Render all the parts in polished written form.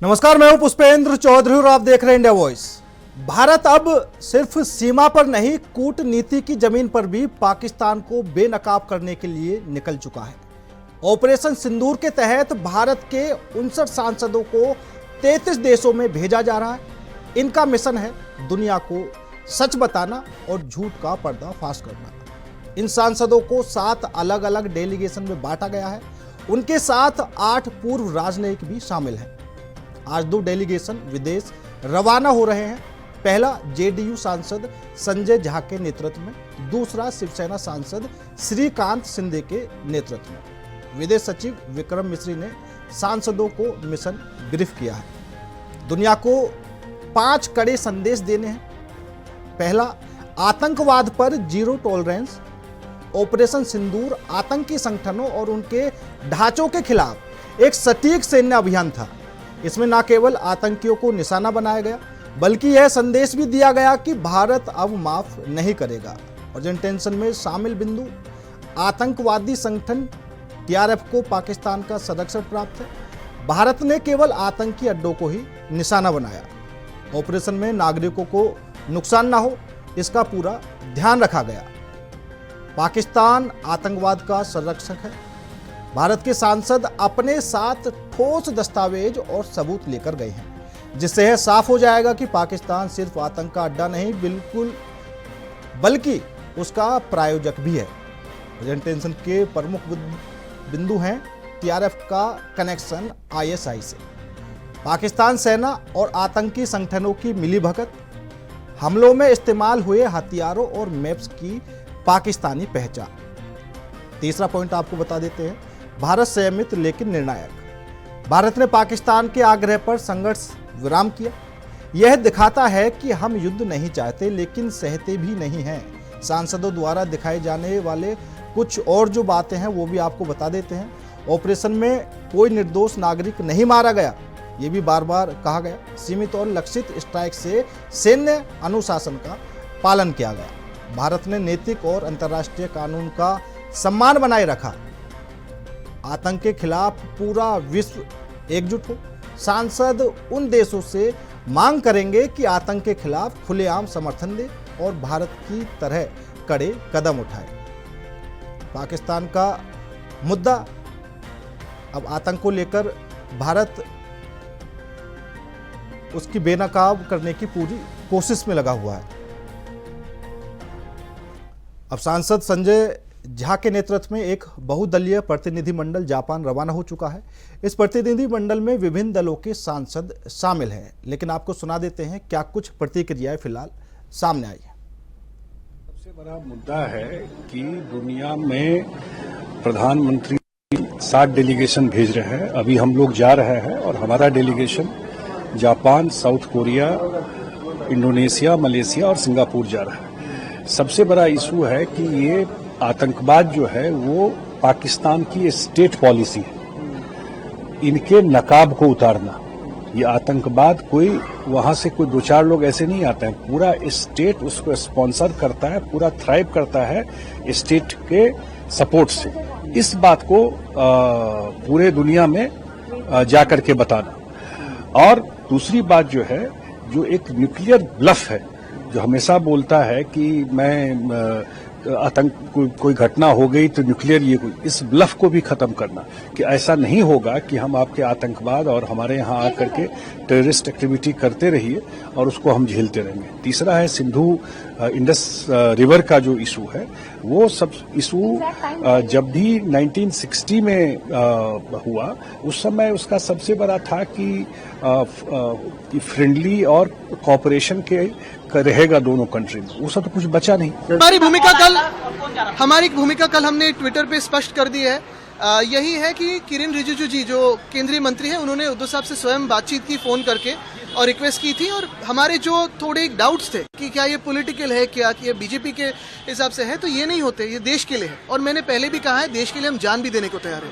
नमस्कार, मैं हूं पुष्पेंद्र चौधरी और आप देख रहे हैं इंडिया वॉइस। भारत अब सिर्फ सीमा पर नहीं, कूटनीति की जमीन पर भी पाकिस्तान को बेनकाब करने के लिए निकल चुका है। ऑपरेशन सिंदूर के तहत भारत के 59 सांसदों को 33 देशों में भेजा जा रहा है। इनका मिशन है दुनिया को सच बताना और झूठ का पर्दाफाश करना। इन सांसदों को 7 अलग अलग डेलीगेशन में बांटा गया है। उनके साथ 8 पूर्व राजनयिक भी शामिल हैं। आज 2 डेलीगेशन विदेश रवाना हो रहे हैं। पहला जेडीयू सांसद संजय झा के नेतृत्व में, दूसरा शिवसेना सांसद श्रीकांत शिंदे के नेतृत्व में। विदेश सचिव विक्रम मिश्री ने सांसदों को मिशन ब्रीफ किया है। दुनिया को 5 कड़े संदेश देने हैं। पहला, आतंकवाद पर जीरो टॉलरेंस। ऑपरेशन सिंदूर आतंकी संगठनों और उनके ढांचों के खिलाफ एक सटीक सैन्य अभियान था। इसमें न केवल आतंकियों को निशाना बनाया गया, बल्कि यह संदेश भी दिया गया कि भारत अब माफ नहीं करेगा। और टेंशन में शामिल बिंदु, आतंकवादी संगठन टीआरएफ को पाकिस्तान का संरक्षण प्राप्त है। भारत ने केवल आतंकी अड्डों को ही निशाना बनाया। ऑपरेशन में नागरिकों को नुकसान ना हो, इसका पूरा ध्यान रखा गया। पाकिस्तान आतंकवाद का संरक्षक है। भारत के सांसद अपने साथ ठोस दस्तावेज और सबूत लेकर गए हैं, जिससे यह साफ हो जाएगा कि पाकिस्तान सिर्फ आतंक का अड्डा नहीं बल्कि उसका प्रायोजक भी है। प्रेजेंटेशन के प्रमुख बिंदु हैं टीआरएफ का कनेक्शन आईएसआई से, पाकिस्तान सेना और आतंकी संगठनों की मिलीभगत, हमलों में इस्तेमाल हुए हथियारों और मैप्स की पाकिस्तानी पहचान। तीसरा पॉइंट आपको बता देते हैं, भारत संयमित लेकिन निर्णायक। भारत ने पाकिस्तान के आग्रह पर संघर्ष विराम किया। यह दिखाता है कि हम युद्ध नहीं चाहते लेकिन सहते भी नहीं हैं। सांसदों द्वारा दिखाए जाने वाले कुछ और जो बातें हैं वो भी आपको बता देते हैं। ऑपरेशन में कोई निर्दोष नागरिक नहीं मारा गया, ये भी बार बार कहा गया। सीमित और लक्षित स्ट्राइक से सैन्य अनुशासन का पालन किया गया। भारत ने नैतिक और अंतर्राष्ट्रीय कानून का सम्मान बनाए रखा। आतंक के खिलाफ पूरा विश्व एकजुट हो। सांसद उन देशों से मांग करेंगे कि आतंक के खिलाफ खुलेआम समर्थन दे और भारत की तरह कड़े कदम उठाए। पाकिस्तान का मुद्दा, अब आतंक को लेकर भारत उसकी बेनकाब करने की पूरी कोशिश में लगा हुआ है। अब सांसद संजय झा के नेतृत्व में एक बहुदलीय प्रतिनिधिमंडल जापान रवाना हो चुका है। इस प्रतिनिधिमंडल में विभिन्न दलों के सांसद शामिल हैं, लेकिन आपको सुना देते हैं क्या कुछ प्रतिक्रियाएं फिलहाल सामने आई है। सबसे बड़ा मुद्दा है कि दुनिया में प्रधानमंत्री 7 डेलीगेशन भेज रहे हैं। अभी हम लोग जा रहे हैं और हमारा delegation Japan, south Korea, Indonesia, Malaysia और सिंगापुर जा रहा है। सबसे बड़ा इशू है कि ये आतंकवाद जो है वो पाकिस्तान की स्टेट पॉलिसी है, इनके नकाब को उतारना। ये आतंकवाद कोई वहां से कोई 2-4 लोग ऐसे नहीं आते हैं, पूरा स्टेट उसको स्पॉन्सर करता है, पूरा थ्राइव करता है स्टेट के सपोर्ट से। इस बात को पूरे दुनिया में जाकर के बताना। और दूसरी बात जो है, जो एक न्यूक्लियर ब्लफ है, जो हमेशा बोलता है कि मैं आतंक कोई घटना हो गई तो न्यूक्लियर ये कोई, इस ब्लफ को भी खत्म करना कि ऐसा नहीं होगा कि हम आपके आतंकवाद और हमारे यहाँ आकर के टेररिस्ट एक्टिविटी करते रहिए और उसको हम झेलते रहेंगे। तीसरा है सिंधु इंडस रिवर का जो इशू है, वो सब इशू जब भी 1960 में हुआ, उस समय उसका सबसे बड़ा था कि फ्रेंडली और कोऑपरेशन के रहेगा दोनों कंट्री में। वो सब तो कुछ बचा नहीं। हमारी भूमिका कल हमने ट्विटर पे स्पष्ट कर दी है। यही है कि किरेन रिजिजू जी जो केंद्रीय मंत्री हैं, उन्होंने उद्धव साहब से स्वयं बातचीत की फोन करके और रिक्वेस्ट की थी। और हमारे जो थोड़े डाउट्स थे कि क्या ये पॉलिटिकल है, क्या कि ये बीजेपी के हिसाब से है, तो ये नहीं होते, ये देश के लिए है। और मैंने पहले भी कहा है, देश के लिए हम जान भी देने को तैयार हैं।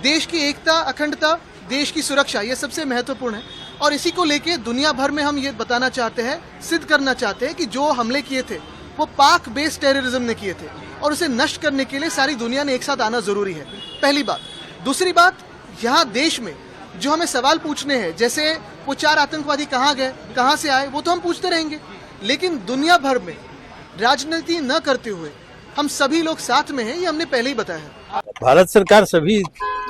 देश की एकता, अखंडता, देश की सुरक्षा, ये सबसे महत्वपूर्ण है। और इसी को लेके दुनिया भर में हम ये बताना चाहते हैं, सिद्ध करना चाहते हैं कि जो हमले किए थे वो पाक बेस्ड टेररिज्म ने किए थे और उसे नष्ट करने के लिए सारी दुनिया ने एक साथ आना जरूरी है। पहली बात। दूसरी बात, यहाँ देश में जो हमें सवाल पूछने हैं, जैसे वो 4 आतंकवादी कहाँ गए, कहाँ से आए, वो तो हम पूछते रहेंगे, लेकिन दुनिया भर में राजनीति न करते हुए हम सभी लोग साथ में हैं, ये हमने पहले ही बताया है। भारत सरकार सभी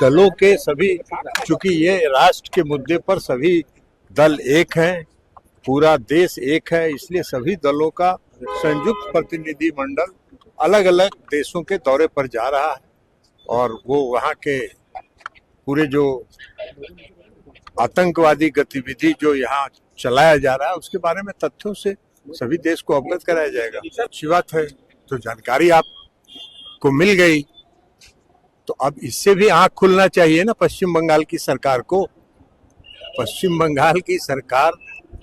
दलों के सभी, चूंकि ये राष्ट्र के मुद्दे पर सभी दल एक हैं, पूरा देश एक है, इसलिए सभी दलों का संयुक्त प्रतिनिधि मंडल अलग अलग देशों के दौरे पर जा रहा है और वो वहाँ के पूरे जो आतंकवादी गतिविधि जो यहाँ चलाया जा रहा है उसके बारे में तथ्यों से सभी देश को अवगत कराया जाएगा। अच्छी बात है, तो जानकारी आपको मिल गई, तो अब इससे भी आंख खुलना चाहिए ना पश्चिम बंगाल की सरकार को। पश्चिम बंगाल की सरकार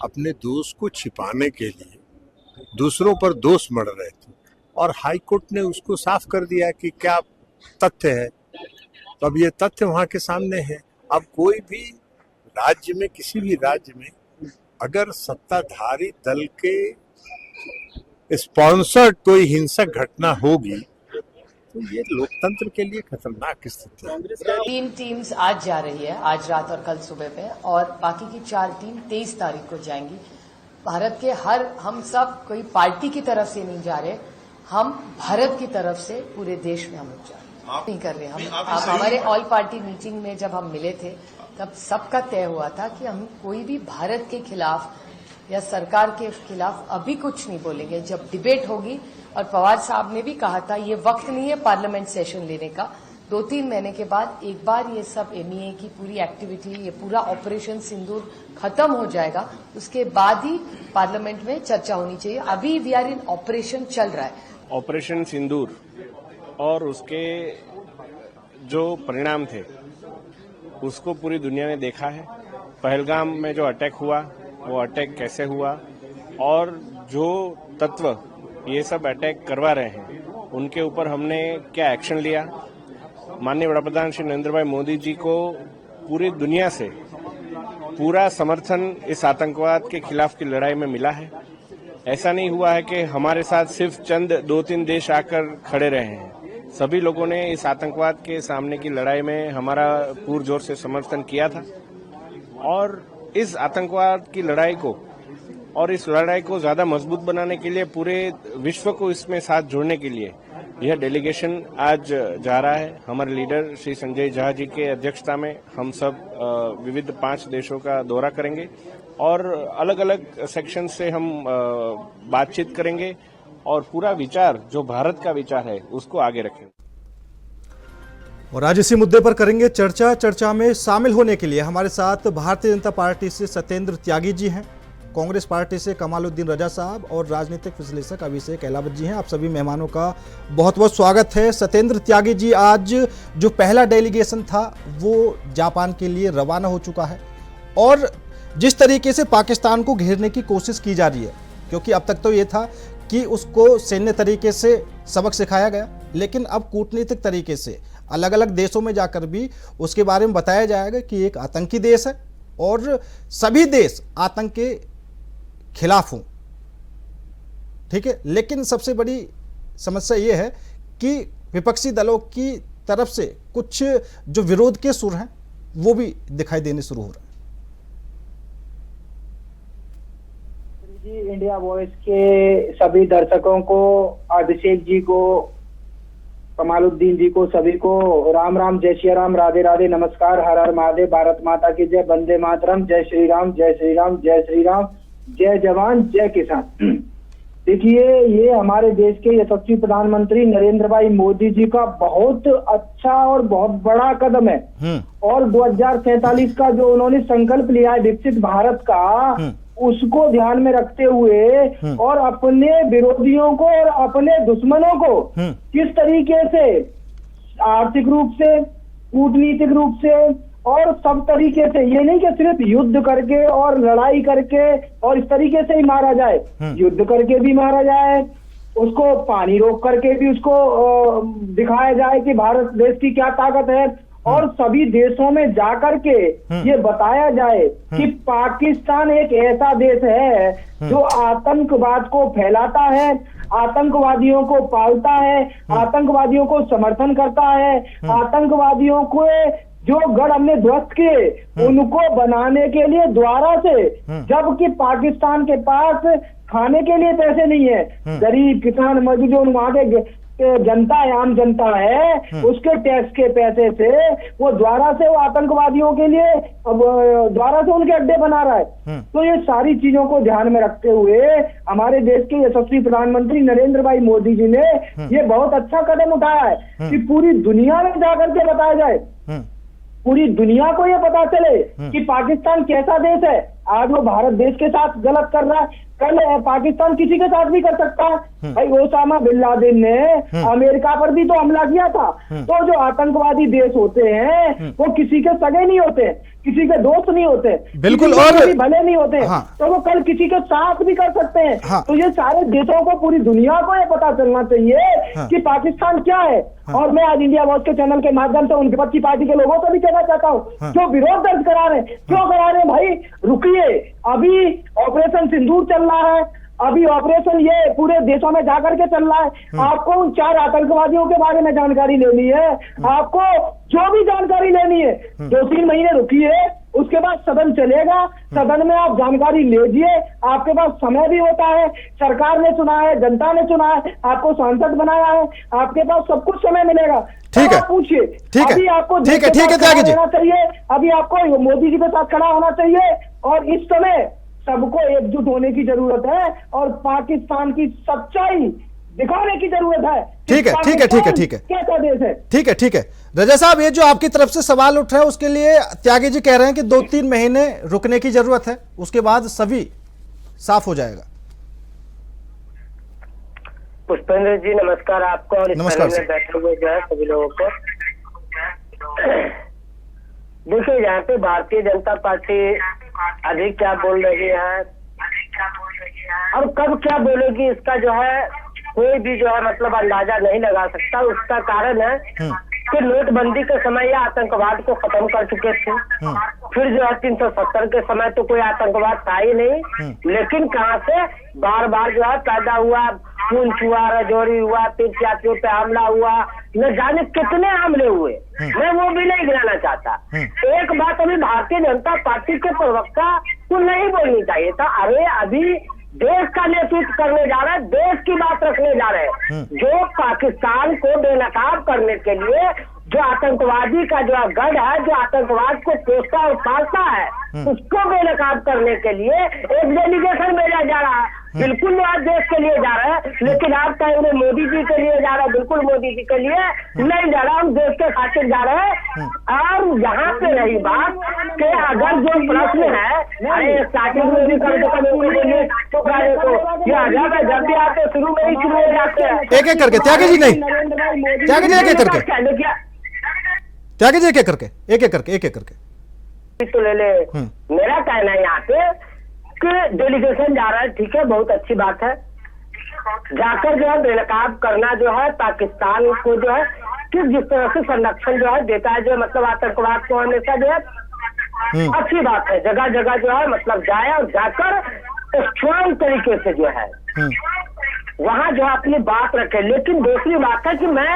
अपने दोष को छिपाने के लिए दूसरों पर दोष मढ़ रहे थे और हाई कोर्ट ने उसको साफ कर दिया कि क्या तथ्य है। तो अब ये तथ्य वहां के सामने है। अब कोई भी राज्य में, किसी भी राज्य में अगर सत्ताधारी दल के स्पॉन्सर्ड कोई हिंसक घटना होगी तो ये लोकतंत्र के लिए खतरनाक स्थिति है। 3 टीम्स आज जा रही है, आज रात और कल सुबह पे, और बाकी की 4 टीम 23 तारीख को जाएंगी। भारत के हम सब कोई पार्टी की तरफ से नहीं जा रहे, हम भारत की तरफ से पूरे देश में हम लोग जा रहे नहीं कर रहे। हम हमारे ऑल पार्टी मीटिंग में जब हम मिले थे तब सबका तय हुआ था कि हम कोई भी भारत के खिलाफ या सरकार के खिलाफ अभी कुछ नहीं बोलेंगे। जब डिबेट होगी, और पवार साहब ने भी कहा था ये वक्त नहीं है पार्लियामेंट सेशन लेने का, 2-3 महीने के बाद एक बार ये सब MEA की पूरी एक्टिविटी, ये पूरा ऑपरेशन सिंदूर खत्म हो जाएगा, उसके बाद ही पार्लियामेंट में चर्चा होनी चाहिए। अभी वी आर इन ऑपरेशन चल रहा है। ऑपरेशन सिंदूर और उसके जो परिणाम थे उसको पूरी दुनिया ने देखा है। पहलगाम में जो अटैक हुआ वो अटैक कैसे हुआ, और जो तत्व ये सब अटैक करवा रहे हैं उनके ऊपर हमने क्या एक्शन लिया। माननीय वडाप्रधान श्री नरेंद्र भाई मोदी जी को पूरी दुनिया से पूरा समर्थन इस आतंकवाद के खिलाफ की लड़ाई में मिला है। ऐसा नहीं हुआ है कि हमारे साथ सिर्फ चंद 2-3 देश आकर खड़े रहे हैं। सभी लोगों ने इस आतंकवाद के सामने की लड़ाई में हमारा पुरजोर से समर्थन किया था, और इस आतंकवाद की लड़ाई को और इस लड़ाई को ज्यादा मजबूत बनाने के लिए पूरे विश्व को इसमें साथ जोड़ने के लिए यह डेलीगेशन आज जा रहा है। हमारे लीडर श्री संजय झा जी के अध्यक्षता में हम सब विविध 5 देशों का दौरा करेंगे और अलग अलग सेक्शन से हम बातचीत करेंगे और पूरा विचार जो भारत का विचार है उसको आगे रखेंगे। और आज इसी मुद्दे पर करेंगे चर्चा। चर्चा में शामिल होने के लिए हमारे साथ भारतीय जनता पार्टी से सत्येंद्र त्यागी जी हैं, कांग्रेस पार्टी से कमालुद्दीन रजा साहब और राजनीतिक विश्लेषक अभिषेक अहलावत जी हैं। आप सभी मेहमानों का बहुत बहुत स्वागत है। सत्येंद्र त्यागी जी, आज जो पहला डेलीगेशन था वो जापान के लिए रवाना हो चुका है, और जिस तरीके से पाकिस्तान को घेरने की कोशिश की जा रही है, क्योंकि अब तक तो ये था कि उसको सैन्य तरीके से सबक सिखाया गया, लेकिन अब कूटनीतिक तरीके से अलग अलग देशों में जाकर भी उसके बारे में बताया जाएगा कि एक आतंकी देश है और सभी देश आतंक के खिलाफ हों। ठीक है, लेकिन सबसे बड़ी समस्या ये है कि विपक्षी दलों की तरफ से कुछ जो विरोध के सुर हैं वो भी दिखाई देने शुरू हो रहे हैं। इंडिया वॉइस के सभी दर्शकों को, अभिषेक जी को, कमालुद्दीन जी को, सभी को राम राम, जय श्री राम, राधे राधे, नमस्कार, हर हर महादेव, भारत माता की जय, वंदे मातरम, जय श्री राम, जय श्री राम, जय श्री राम, जय जवान, जय किसान। देखिए, ये हमारे देश के यशस्वी प्रधानमंत्री नरेंद्र भाई मोदी जी का बहुत अच्छा और बहुत बड़ा कदम है, और 2047 का जो उन्होंने संकल्प लिया है विकसित भारत का, उसको ध्यान में रखते हुए और अपने विरोधियों को और अपने दुश्मनों को किस तरीके से आर्थिक रूप से, कूटनीतिक रूप से और सब तरीके से, ये नहीं कि सिर्फ युद्ध करके और लड़ाई करके और इस तरीके से ही मारा जाए, युद्ध करके भी मारा जाए, उसको पानी रोक करके भी उसको दिखाया जाए कि भारत देश की क्या ताकत है, और सभी देशों में जाकर के ये बताया जाए कि पाकिस्तान एक ऐसा देश है जो आतंकवाद को फैलाता है, आतंकवादियों को पालता है, आतंकवादियों को समर्थन करता है, आतंकवादियों को जो गढ़ हमने ध्वस्त किए उनको बनाने के लिए दोबारा से, जबकि पाकिस्तान के पास खाने के लिए पैसे नहीं है, गरीब किसान मजदूर वहां के जनता है, आम जनता है, उसके टैक्स के पैसे से वो द्वारा से वो आतंकवादियों के लिए द्वारा से उनके अड्डे बना रहा है। तो ये सारी चीजों को ध्यान में रखते हुए हमारे देश के यशस्वी प्रधानमंत्री नरेंद्र भाई मोदी जी ने ये बहुत अच्छा कदम उठाया है कि पूरी दुनिया में जाकर के बताया जाए, पूरी दुनिया को ये पता चले कि पाकिस्तान कैसा देश है। आज वो भारत देश के साथ गलत कर रहा है, कल पाकिस्तान किसी के साथ भी कर सकता है। भाई ओसामा बिन लादेन ने अमेरिका पर भी तो हमला किया था। तो जो आतंकवादी देश होते हैं वो किसी के सगे नहीं होते, किसी के दोस्त नहीं होते, बिल्कुल, किसी के और भी भले नहीं होते। हाँ। तो वो कल किसी के साथ भी कर सकते हैं। हाँ। तो ये सारे देशों को, पूरी दुनिया को ये पता चलना चाहिए कि पाकिस्तान क्या है। और मैं आज इंडिया वॉच के चैनल के माध्यम से उन विपक्षी पार्टी के लोगों को भी कहना चाहता हूँ जो विरोध दर्ज करा रहे हैं, क्यों करा रहे हैं भाई? रुकिए, अभी ऑपरेशन सिंदूर चल रहा है, अभी ऑपरेशन ये पूरे देशों में जाकर के चल रहा है। आपको उन 4 आतंकवादियों के बारे में जानकारी लेनी है, आपको जो भी जानकारी लेनी है 2-3 महीने रुकिए, उसके बाद सदन चलेगा, सदन में आप जानकारी लीजिए, आपके पास समय भी होता है, सरकार ने चुना है, जनता ने चुना है, आपको सांसद बनाया है, आपके पास सब कुछ समय मिलेगा। ठीक है, पूछिए, ठीक है, अभी आपको ठीक है, ठीक है त्यागी जी, चाहिए, अभी आपको मोदी जी के साथ खड़ा होना चाहिए और इस समय सबको एकजुट होने की जरूरत है और पाकिस्तान की सच्चाई दिखाने की जरूरत है। ठीक है, ठीक है, ठीक है, ठीक है, कैसा देश है? ठीक है, ठीक है। रजा साहब, ये जो आपकी तरफ से सवाल उठ रहा है उसके लिए त्यागी जी कह रहे हैं कि 2-3 महीने रुकने की जरूरत है, उसके बाद सभी साफ हो जाएगा। पुष्पेंद्र जी नमस्कार आपको और इस नमस्कार पैनल में बैठे हुए जो है सभी लोगों को। देखिए, यहाँ पे भारतीय जनता पार्टी अभी क्या बोल रही है और कब क्या बोलेगी, इसका जो है कोई भी जो है मतलब अंदाजा नहीं लगा सकता। उसका कारण है कि नोटबंदी के समय ये आतंकवाद को खत्म कर चुके थे। फिर जो है 370 के समय तो कोई आतंकवाद था ही नहीं, लेकिन कहां से बार बार जो है पैदा हुआ, पुंछ हुआ, राजौरी हुआ, तीर्थयात्रियों पे हमला हुआ, न जाने कितने हमले हुए, मैं वो भी नहीं गिनाना चाहता। एक बात अभी भारतीय जनता पार्टी के प्रवक्ता को नहीं बोलनी चाहिए था। अरे अभी देश का नेतृत्व करने जा रहे हैं, देश की बात रखने जा रहे हैं, जो पाकिस्तान को बेनकाब करने के लिए जो आतंकवादी का जो गढ़ है, जो आतंकवाद को पोसता और पालता है, उसको बेनकाब करने के लिए एक डेलीगेशन भेजा जा रहा है। बिल्कुल वो आज देश के लिए जा रहा है, लेकिन आप कहेंगे मोदी जी के लिए जा रहा है, बिल्कुल मोदी जी के लिए नहीं जा रहा, हम देश के खातिर जा रहे हैं। और यहाँ पे रही बात कि अगर जो प्रश्न है, अरे स्टार्टिंग में भी कभी कभी तो गाने को जब भी आते शुरू में ही शुरू हो जाते हैं एक एक करके त्यागी जी, नहीं त्यागी जी, एक एक करके त्यागी जी, एक एक करके, एक एक करके, एक एक करके तो ले ले। मेरा कहना है यहाँ पे कि डेलीगेशन जा रहा है, ठीक है, बहुत अच्छी बात है। जाकर जो है बेनकाब करना जो है पाकिस्तान को जो है किस जिस तरह से संरक्षण जो है देता है, जो मतलब आतंकवाद को हमेशा जो है अच्छी बात है। जगह जगह जो है मतलब जाए और जाकर स्ट्रांग तरीके से जो है वहां जो है अपनी बात रखे। लेकिन दूसरी बात है कि मैं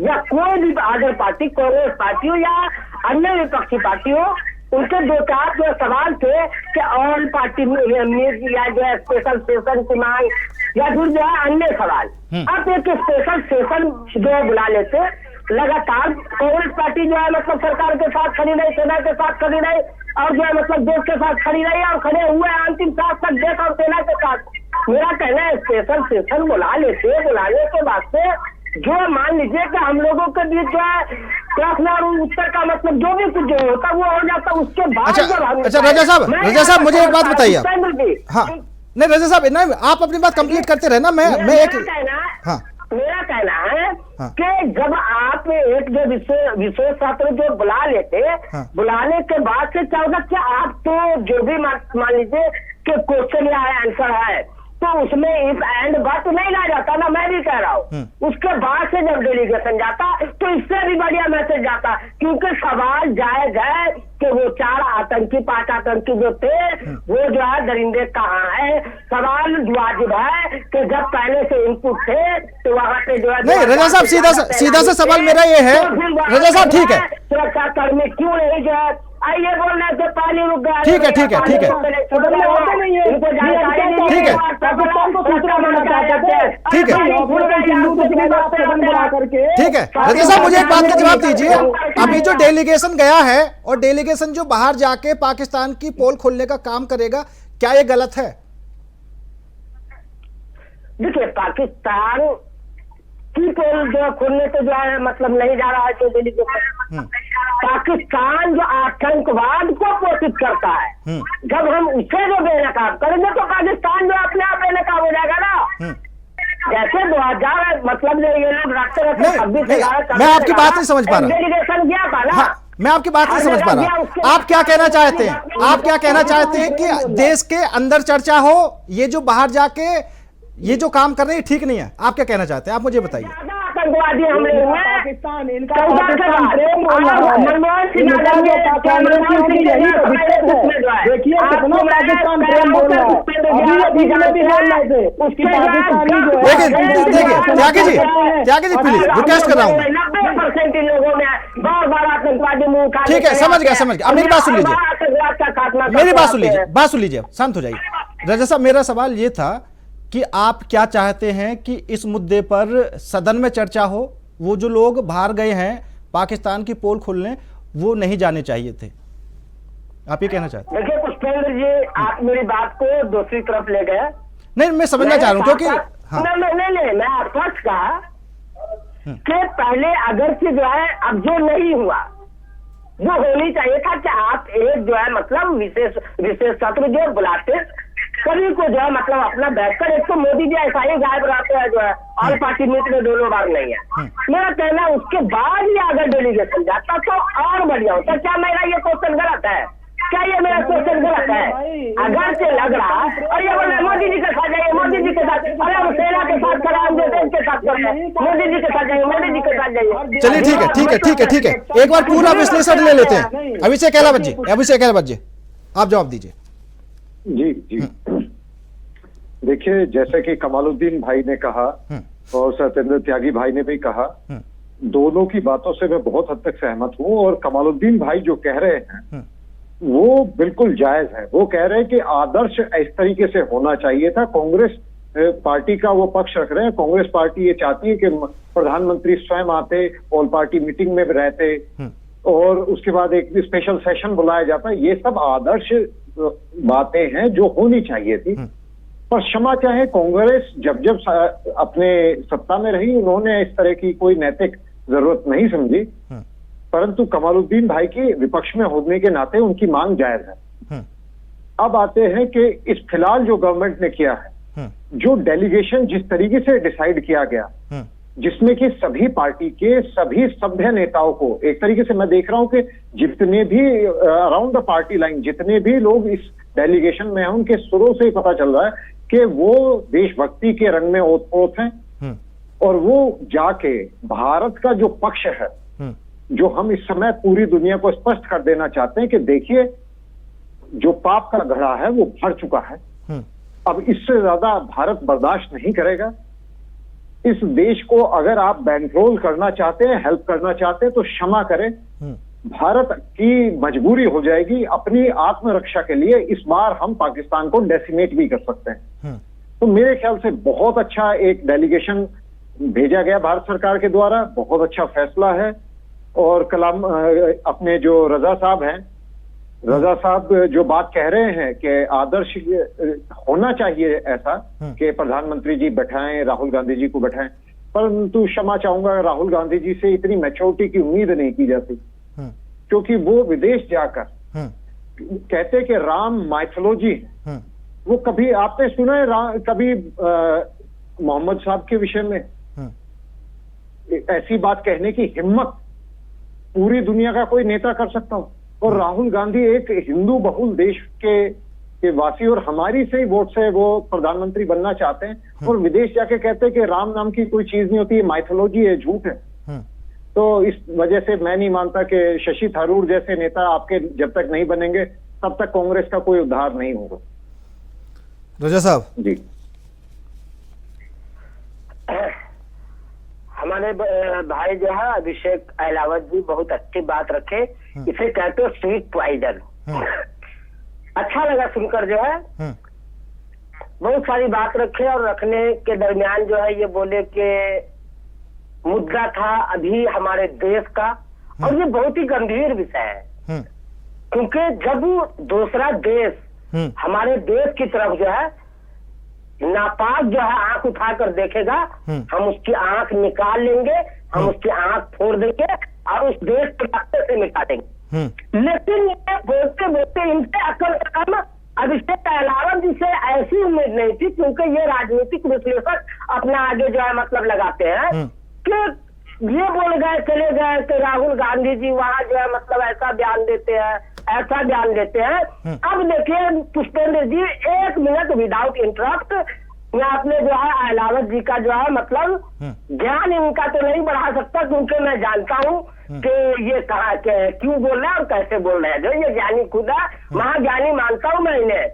या कोई भी अदर पार्टी, कांग्रेस पार्टी हो या अन्य विपक्षी पार्टी हो, उनके 2-4 जो सवाल थे कि ऑल पार्टी या जो है स्पेशल सेशन की मांग या फिर जो है अन्य सवाल, आप एक स्पेशल सेशन जो है बुला लेते। लगातार कांग्रेस पार्टी जो है मतलब सरकार के साथ खड़ी रही, सेना के साथ खड़ी रही और जो है मतलब देश के साथ खड़ी रही और खड़े हुए अंतिम सांस तक देश और सेना के साथ। मेरा कहना है स्पेशल सेशन बुला लेते, बुलाने के बाद से जो मान लीजिए कि हम लोगों के बीच जो है प्रश्न और उत्तर का मतलब जो भी कुछ जो होता वो हो जाता, उसके बाद अच्छा रजा साहब मुझे एक बात बताइए आप। हाँ नहीं रजा साहब, नहीं आप अपनी बात कंप्लीट करते रहे ना। मैं एक मेरा कहना है कि जब आप एक जो विशेष छात्र जो बुला लेते, बुलाने के बाद से क्या होगा कि आप तो जो भी मान लीजिए कि क्वेश्चन या आंसर है तो उसमें इफ एंड बट नहीं ला जाता ना, मैं भी कह रहा हूँ। उसके बाद से जब डेलीगेशन जाता तो इससे भी बढ़िया मैसेज जाता, क्योंकि सवाल जायज है उसके वो 4 आतंकी 5 आतंकी जो थे वो जो है दरिंदे कहाँ है? सवाल वाजिब है कि जब पहले से इनपुट थे तो वहाँ पे जो है नहीं रजा साहब, सीधा सा सवाल मेरा ये है, रजा साहब ठीक है, सुरक्षा कर्मी क्यों नहीं जो है आइए बोलने से पहले रुक गया? ठीक है ठीक है ठीक है ठीक है ठीक है ठीक है। रजा साहब मुझे एक बात का जवाब दीजिए, अभी जो डेलीगेशन गया है और डेलीगेशन जो बाहर जाके पाकिस्तान की पोल खोलने का काम करेगा, क्या ये गलत है? देखिए पाकिस्तान की पोल जो खोलने से जो है मतलब नहीं जा रहा है जो डेलीगेशन। पाकिस्तान जो आतंकवाद को पोषित करता है, जब हम उसे जो बेनकाब करेंगे तो पाकिस्तान जो अपने आप बेनकाब हो जाएगा ना। जैसे 2000 मतलब ये लोग रास्ते मैं आपकी बात नहीं समझ पा रहा, डेलीगेशन गया था ना। मैं आपकी बात नहीं समझ पा रहा। आप क्या कहना चाहते हैं? आप क्या कहना चाहते हैं कि देश के अंदर चर्चा हो, ये जो बाहर जाके ये जो काम कर रहे हैं ठीक नहीं है? आप क्या कहना चाहते हैं, आप मुझे बताइए। आतंकवादी हमले हुए पाकिस्तान इनका पाकिस्तान प्रेम बोल रहा है। देखिए कितना पाकिस्तान प्रेम बोल रहा है। अभी में भी बोल रहे थे उसकी पाकिस्तानी जो है। देखिए त्यागी जी प्लीज रिक्वेस्ट कर रहा हूँ। 90% लोगों में बार आतंकवादी मुंह उठा, ठीक है समझ गया। अब मेरी बात सुन लीजिए, मेरी बात सुन लीजिए, शांत हो जाइए। रजा साहब मेरा सवाल ये था कि आप क्या चाहते हैं कि इस मुद्दे पर सदन में चर्चा हो, वो जो लोग बाहर गए हैं पाकिस्तान की पोल खोलने वो नहीं जाने चाहिए थे, आप ये कहना चाहते हैं? देखिए पुष्पेंद्र जी, आप मेरी बात को दूसरी तरफ ले गए। नहीं मैं समझना चाह रहा हूँ क्योंकि नहीं मैं स्पष्ट कहा कि पहले अगर से जो है अब जो नहीं हुआ वो होनी चाहिए था कि आप एक जो है मतलब विशेष सत्र जो बुलाते, सभी को जो है मतलब अपना बैठकर, एक तो मोदी जी ऐसा ही गायब रहते हैं जो है ऑल पार्टी मीट में दोनों बार नहीं है। मेरा कहना है उसके बाद ही अगर डेलीगेशन जाता तो और बढ़िया होता। क्या मेरा ये क्वेश्चन गलत है? क्या ये मेरा क्वेश्चन गलत है? अगर से लग रहा और ये बोल रहे मोदी जी के साथ जाइए, मोदी जी के साथ, अरे हम सेना के साथ करा, हम देश के साथ कर रहे हैं, मोदी जी के साथ जाइए, मोदी जी के साथ जाइए। चलिए ठीक है एक बार पूरा विश्लेषण ले लेते हैं। अभिषेक अहलावत जी आप जवाब दीजिए। जी देखिए, जैसे कि कमालुद्दीन भाई ने कहा और सत्येंद्र त्यागी भाई ने भी कहा, दोनों की बातों से मैं बहुत हद तक सहमत हूं। और कमालुद्दीन भाई जो कह रहे हैं वो बिल्कुल जायज है। वो कह रहे हैं कि आदर्श इस तरीके से होना चाहिए था। कांग्रेस पार्टी का वो पक्ष रख रहे हैं। कांग्रेस पार्टी ये चाहती है कि प्रधानमंत्री स्वयं आते, ऑल पार्टी मीटिंग में रहते और उसके बाद एक स्पेशल सेशन बुलाया जाता। ये सब आदर्श बातें हैं जो होनी चाहिए थी। पर क्षमा चाहे, कांग्रेस जब अपने सत्ता में रही उन्होंने इस तरह की कोई नैतिक जरूरत नहीं समझी। परंतु कमालुद्दीन भाई की विपक्ष में होने के नाते उनकी मांग जायज है। अब आते हैं कि इस फिलहाल जो गवर्नमेंट ने किया है, जो डेलीगेशन जिस तरीके से डिसाइड किया गया, जिसमें कि सभी पार्टी के सभी सभ्य नेताओं को एक तरीके से मैं देख रहा हूं कि जितने भी अराउंड द पार्टी लाइन जितने भी लोग इस डेलीगेशन में हैं, उनके सुरों से ही पता चल रहा है कि वो देशभक्ति के रंग में ओत-प्रोत हैं और वो जाके भारत का जो पक्ष है, जो हम इस समय पूरी दुनिया को स्पष्ट कर देना चाहते हैं कि देखिए जो पाप का घड़ा है वो भर चुका है। अब इससे ज्यादा भारत बर्दाश्त नहीं करेगा। इस देश को अगर आप बैंकरोल करना चाहते हैं, हेल्प करना चाहते हैं तो क्षमा करें, भारत की मजबूरी हो जाएगी। अपनी आत्मरक्षा के लिए इस बार हम पाकिस्तान को डेसिमेट भी कर सकते हैं। तो मेरे ख्याल से बहुत अच्छा एक डेलीगेशन भेजा गया भारत सरकार के द्वारा, बहुत अच्छा फैसला है। और कलाम अपने जो रजा साहब हैं, रजा साहब जो बात कह रहे हैं कि आदर्श होना चाहिए ऐसा कि प्रधानमंत्री जी बैठाएं, राहुल गांधी जी को बैठाएं, परंतु क्षमा चाहूंगा राहुल गांधी जी से इतनी मैच्योरिटी की उम्मीद नहीं की जाती, क्योंकि वो विदेश जाकर कहते कि राम माइथोलॉजी, वो कभी आपने सुना है कभी मोहम्मद साहब के विषय में ऐसी बात कहने की हिम्मत पूरी दुनिया का कोई नेता कर सकता हो? और राहुल गांधी एक हिंदू बहुल देश के वासी और हमारी से ही वोट से वो प्रधानमंत्री बनना चाहते हैं और विदेश जाके कहते हैं कि राम नाम की कोई चीज नहीं होती, माइथोलॉजी है, झूठ है। तो इस वजह से मैं नहीं मानता कि शशि थरूर जैसे नेता आपके जब तक नहीं बनेंगे तब तक कांग्रेस का कोई उद्धार नहीं होगा। रजा साहब जी, हमारे भाई जो है अभिषेक अहलावत जी बहुत अच्छी बात रखे। इसे कहते हो स्वीट पॉइजन। अच्छा लगा सुनकर जो है, बहुत सारी बात रखे और रखने के दरमियान जो है ये बोले कि मुद्दा था अभी हमारे देश का, और ये बहुत ही गंभीर विषय है, क्योंकि जब दूसरा देश हमारे देश की तरफ जो है नापाक जो है आंख उठाकर देखेगा, हम उसकी आंख निकाल लेंगे, हम उसकी आंख फोड़ देंगे और उस देश के रास्ते से मिटा देंगे। लेकिन ये बोलते बोलते इनसे अकल कम अभिषेक अहलावत जी से ऐसी उम्मीद नहीं थी, क्योंकि ये राजनीतिक विश्लेषक अपना आगे जो है मतलब लगाते हैं कि ये बोल गए चले गए कि राहुल गांधी जी वहां जो है मतलब ऐसा बयान देते हैं, ऐसा बयान देते हैं। अब देखिए पुष्पेंद्र जी, 1 मिनट विदाउट इंटरप्ट मैं अपने जो है अहलावत जी का जो है मतलब ज्ञान इनका तो नहीं बढ़ा सकता, क्योंकि मैं जानता हूँ कि ये कहा क्यों बोल रहे हैं और कैसे बोल रहे हैं। जो ये ज्ञानी खुद है, महाज्ञानी मानता हूँ मैं इन्हें।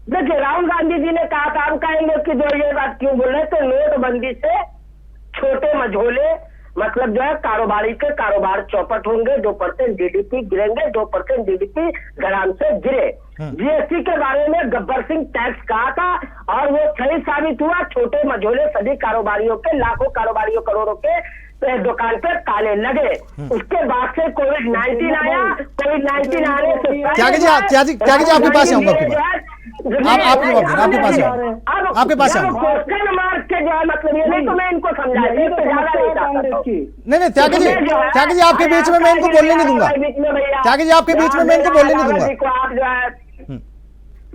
देखिए राहुल गांधी जी ने कहा था, हम कहेंगे कि जो ये बात क्यों बोल रहे थे, नोटबंदी से छोटे मझोले मतलब जो है कारोबारी के कारोबार चौपट होंगे, 2% जीडीपी गिरेंगे, 2% जीडीपी घराम से गिरे। जीएसटी के बारे में गब्बर सिंह टैक्स कहा था और वो सही साबित हुआ। छोटे मझोले सभी कारोबारियों के, लाखों कारोबारियों करोड़ों के दुकान पे ताले लगे। उसके बाद से कोविड-19 आया। कोविड-19 आने से त्यागी जी आपके पास आऊंगा, आपके पास आऊंगा। क्वेश्चन मार्क के जो है मतलब ये नहीं तो मैं इनको समझा नहीं त्यागी जी आपके बीच में मैं इनको बोलने नहीं दूंगा। त्यागी जी आपके बीच में मैं इनको बोलने नहीं दूंगा। आप जो है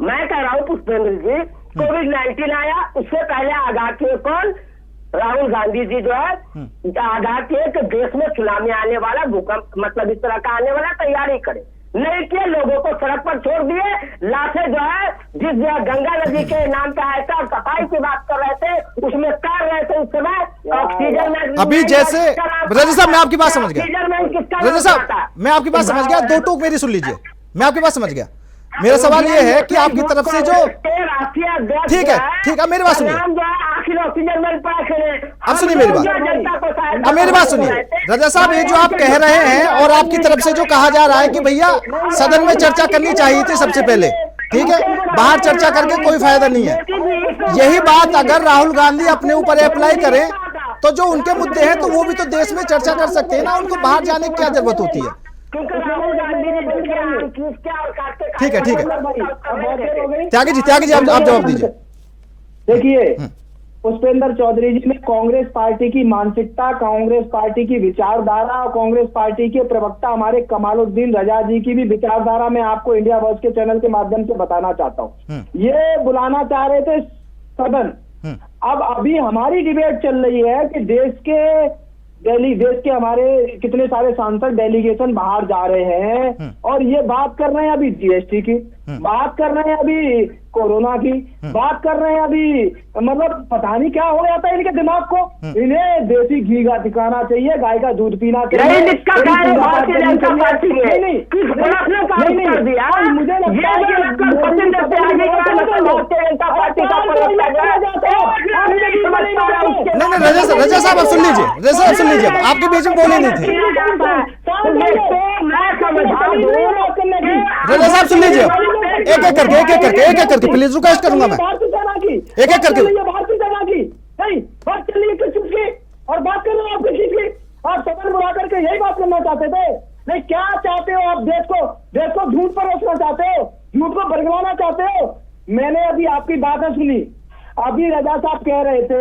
मैं कह रहा हूँ पुष्पेंद्र जी, कोविड-19 आया, उससे पहले आगाह किए कौन? राहुल गांधी जी जो है आगाह किए कि देश में सुनामी आने वाला, भूकंप मतलब इस तरह का आने वाला, तैयारी करे। नहीं किए, लोगों को सड़क पर छोड़ दिए। लाशें जो है जिस गंगा नदी के नाम पे आया था और सफाई की बात कर रहे थे, उसमें कर रहे थे उस समय ऑक्सीजन में। अभी जैसे रजा साहब मैं आपकी बात समझ गया। रजा साहब मैं आपकी बात समझ गया, 2 टूक मेरी सुन लीजिए। मैं आपकी बात समझ गया। मेरा सवाल ये है कि आपकी तरफ से जो ठीक है मेरी बात सुनिए। अब सुनिए मेरी बात, अब मेरी बात सुनिए रजा साहब, ये जो आप कह रहे हैं और आपकी तरफ से जो कहा जा रहा है कि भैया सदन में चर्चा करनी चाहिए थी सबसे पहले, ठीक है, बाहर चर्चा करके कोई फायदा नहीं है। यही बात अगर राहुल गांधी अपने ऊपर अप्लाई करें तो जो उनके मुद्दे हैं तो वो भी तो देश में चर्चा कर सकते हैं ना, उनको बाहर जाने की क्या जरूरत होती है? ठीक है त्यागी जी आप जवाब दीजिए। देखिए पुष्पेंद्र चौधरी जी ने कांग्रेस पार्टी की मानसिकता, कांग्रेस पार्टी की विचारधारा और कांग्रेस पार्टी के प्रवक्ता हमारे कमालुद्दीन रजा जी की भी विचारधारा मैं आपको इंडिया वॉइस के चैनल के माध्यम से बताना चाहता हूँ। ये बुलाना चाह रहे थे सदन। अब अभी हमारी डिबेट चल रही है कि देश के हमारे कितने सारे सांसद डेलीगेशन बाहर जा रहे हैं और ये बात कर रहे हैं अभी जीएसटी की, बात कर रहे हैं अभी कोरोना की, बात कर रहे हैं अभी मतलब पता नहीं क्या हो जाता है इनके दिमाग को। इन्हें देसी घी का दिखाना चाहिए, गाय का दूध पीना चाहिए। मुझे लगता रजा साहब आप सुन लीजिए, आपके बीच में बोले नहीं थे। रजा साहब सुन लीजिए, एक एक करके प्लीज रिक्वेस्ट करूंगा मैं, एक एक करके। भारतीय जनता की नहीं बात चल रही है किस की, और बात कर रहे हो आप किसी की, आप सदन बुला करके यही बात करना चाहते थे। नहीं क्या चाहते हो आप? देश को झूठ पर रोकना चाहते हो, झूठ को बरगलाना चाहते हो। मैंने अभी आपकी बातें सुनी, अभी रजा साहब कह रहे थे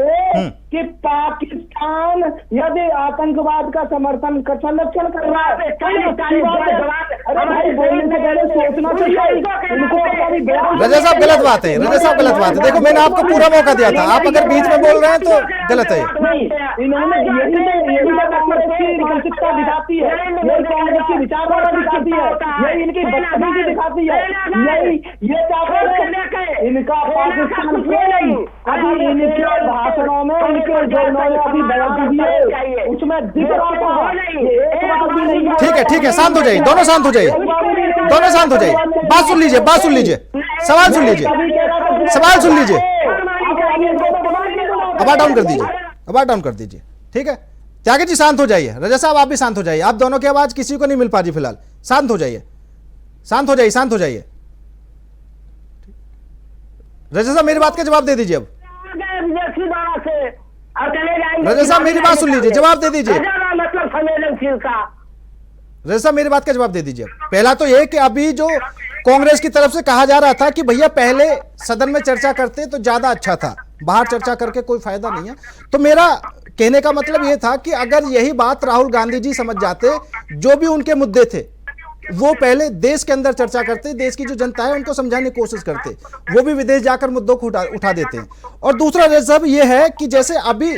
कि पाकिस्तान यदि आतंकवाद का संरक्षण कर रहा है, अरे भाई बोलने से पहले सोचना चाहिए इनको। रजा साहब गलत बात है, देखो मैंने आपको पूरा मौका दिया था, आप अगर बीच में बोल रहे हैं तो गलत है। इन्होंने यही ये कांग्रेस की निकलचिकता दिखाती है, यही कांग्रेस की विचारधारा दिखाती है, यही इनकी बदतमीजी दिखाती है, यही ये चाहते हैं इनका पाकिस्तान क्यों नहीं। अभी इनके भाषणों में इनके जो इन्होंने अभी बयान दिए उसमें दिख रहा था, एक बार भी नहीं। ठीक है, शांत हो जाइए, दोनों शांत हो जाइए, दोनों शांत हो जाइए, बात सुन लीजिए, सवाल सुन लीजिए, आवाज डाउन कर दीजिए, ठीक है। त्यागी जी शांत हो जाइए, रजा साहब आप भी शांत हो जाइए, आप दोनों की आवाज किसी को नहीं मिल पा रही फिलहाल, शांत हो जाइए। रजा साहब मेरी बात का जवाब दे दीजिए अब। रजा साहब मेरी बात सुन लीजिए, जवाब दे दीजिए। मतलब संवेदनशीलता। रजा साहब मेरी बात का जवाब दे दीजिए। पहला तो यह कि अभी जो कांग्रेस की तरफ से कहा जा रहा था कि भैया पहले सदन में चर्चा करते तो ज्यादा अच्छा था, बाहर चर्चा करके कोई फायदा नहीं है। तो मेरा कहने का मतलब यह था कि अगर यही बात राहुल गांधी जी समझ जाते, जो भी उनके मुद्दे थे वो पहले देश के अंदर चर्चा करते, देश की जो जनता है उनको समझाने की कोशिश करते, वो भी विदेश जाकर मुद्दों को उठा देते हैं। और दूसरा रजब ये है कि जैसे अभी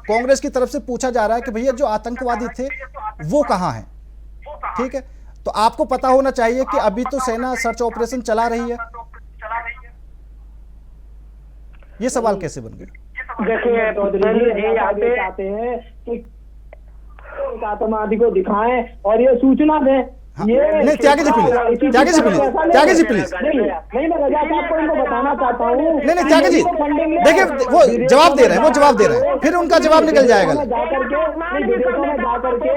कांग्रेस की तरफ से पूछा जा रहा है कि भैया जो आतंकवादी थे वो कहां हैं, ठीक है, तो आपको पता होना चाहिए कि अभी तो सेना सर्च ऑपरेशन चला रही है। ये सवाल कैसे बन गया? देखिए चौधरी जी चाहते हैं कि आतंकवादी को दिखाएं और ये सूचना दें। नहीं त्यागी जी प्लीज, नहीं मैं रजा साहब को इनको बताना चाहता हूँ। नहीं त्यागी जी देखिए वो जवाब दे रहे हैं, फिर उनका जवाब निकल जाएगा। विदेशों में जाकर के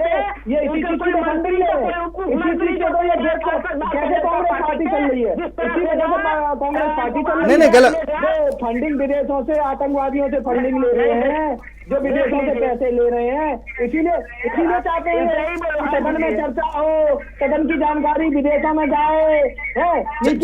ये इसी चीज की फंडिंग ले रहे हैं, इसी चीज को तो ये देख कैसे कांग्रेस पार्टी चल रही है, इसी वजह से कांग्रेस पार्टी चल रही है। नहीं गलत, जो फंडिंग विदेशों से आतंकवादियों से फंडिंग ले रहे हैं, जो विदेशों से पैसे ले रहे हैं, इसीलिए चाहते हैं सदन में चर्चा हो, सदन की जानकारी विदेशों में जाए।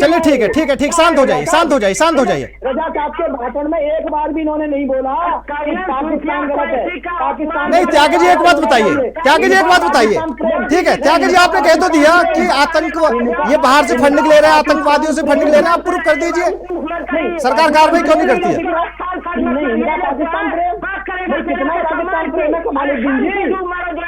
चलिए ठीक है, शांत हो जाइए। रजा साहब के भाषण में एक बार भी इन्होंने नहीं बोला कि पाकिस्तान गलत है, पाकिस्तान नहीं। त्यागी जी एक बात बताइए, ठीक है त्यागी जी आपने कह तो दिया कि ये बाहर से फंडिंग ले रहे हैं, आतंकवादियों से फंडिंग ले रहे हैं, आप प्रूफ कर दीजिए। सरकार कार्रवाई क्यों नहीं करती है? पाकिस्तान प्रेम कितना पाकिस्तान प्रेम है कमालुद्दीन जी।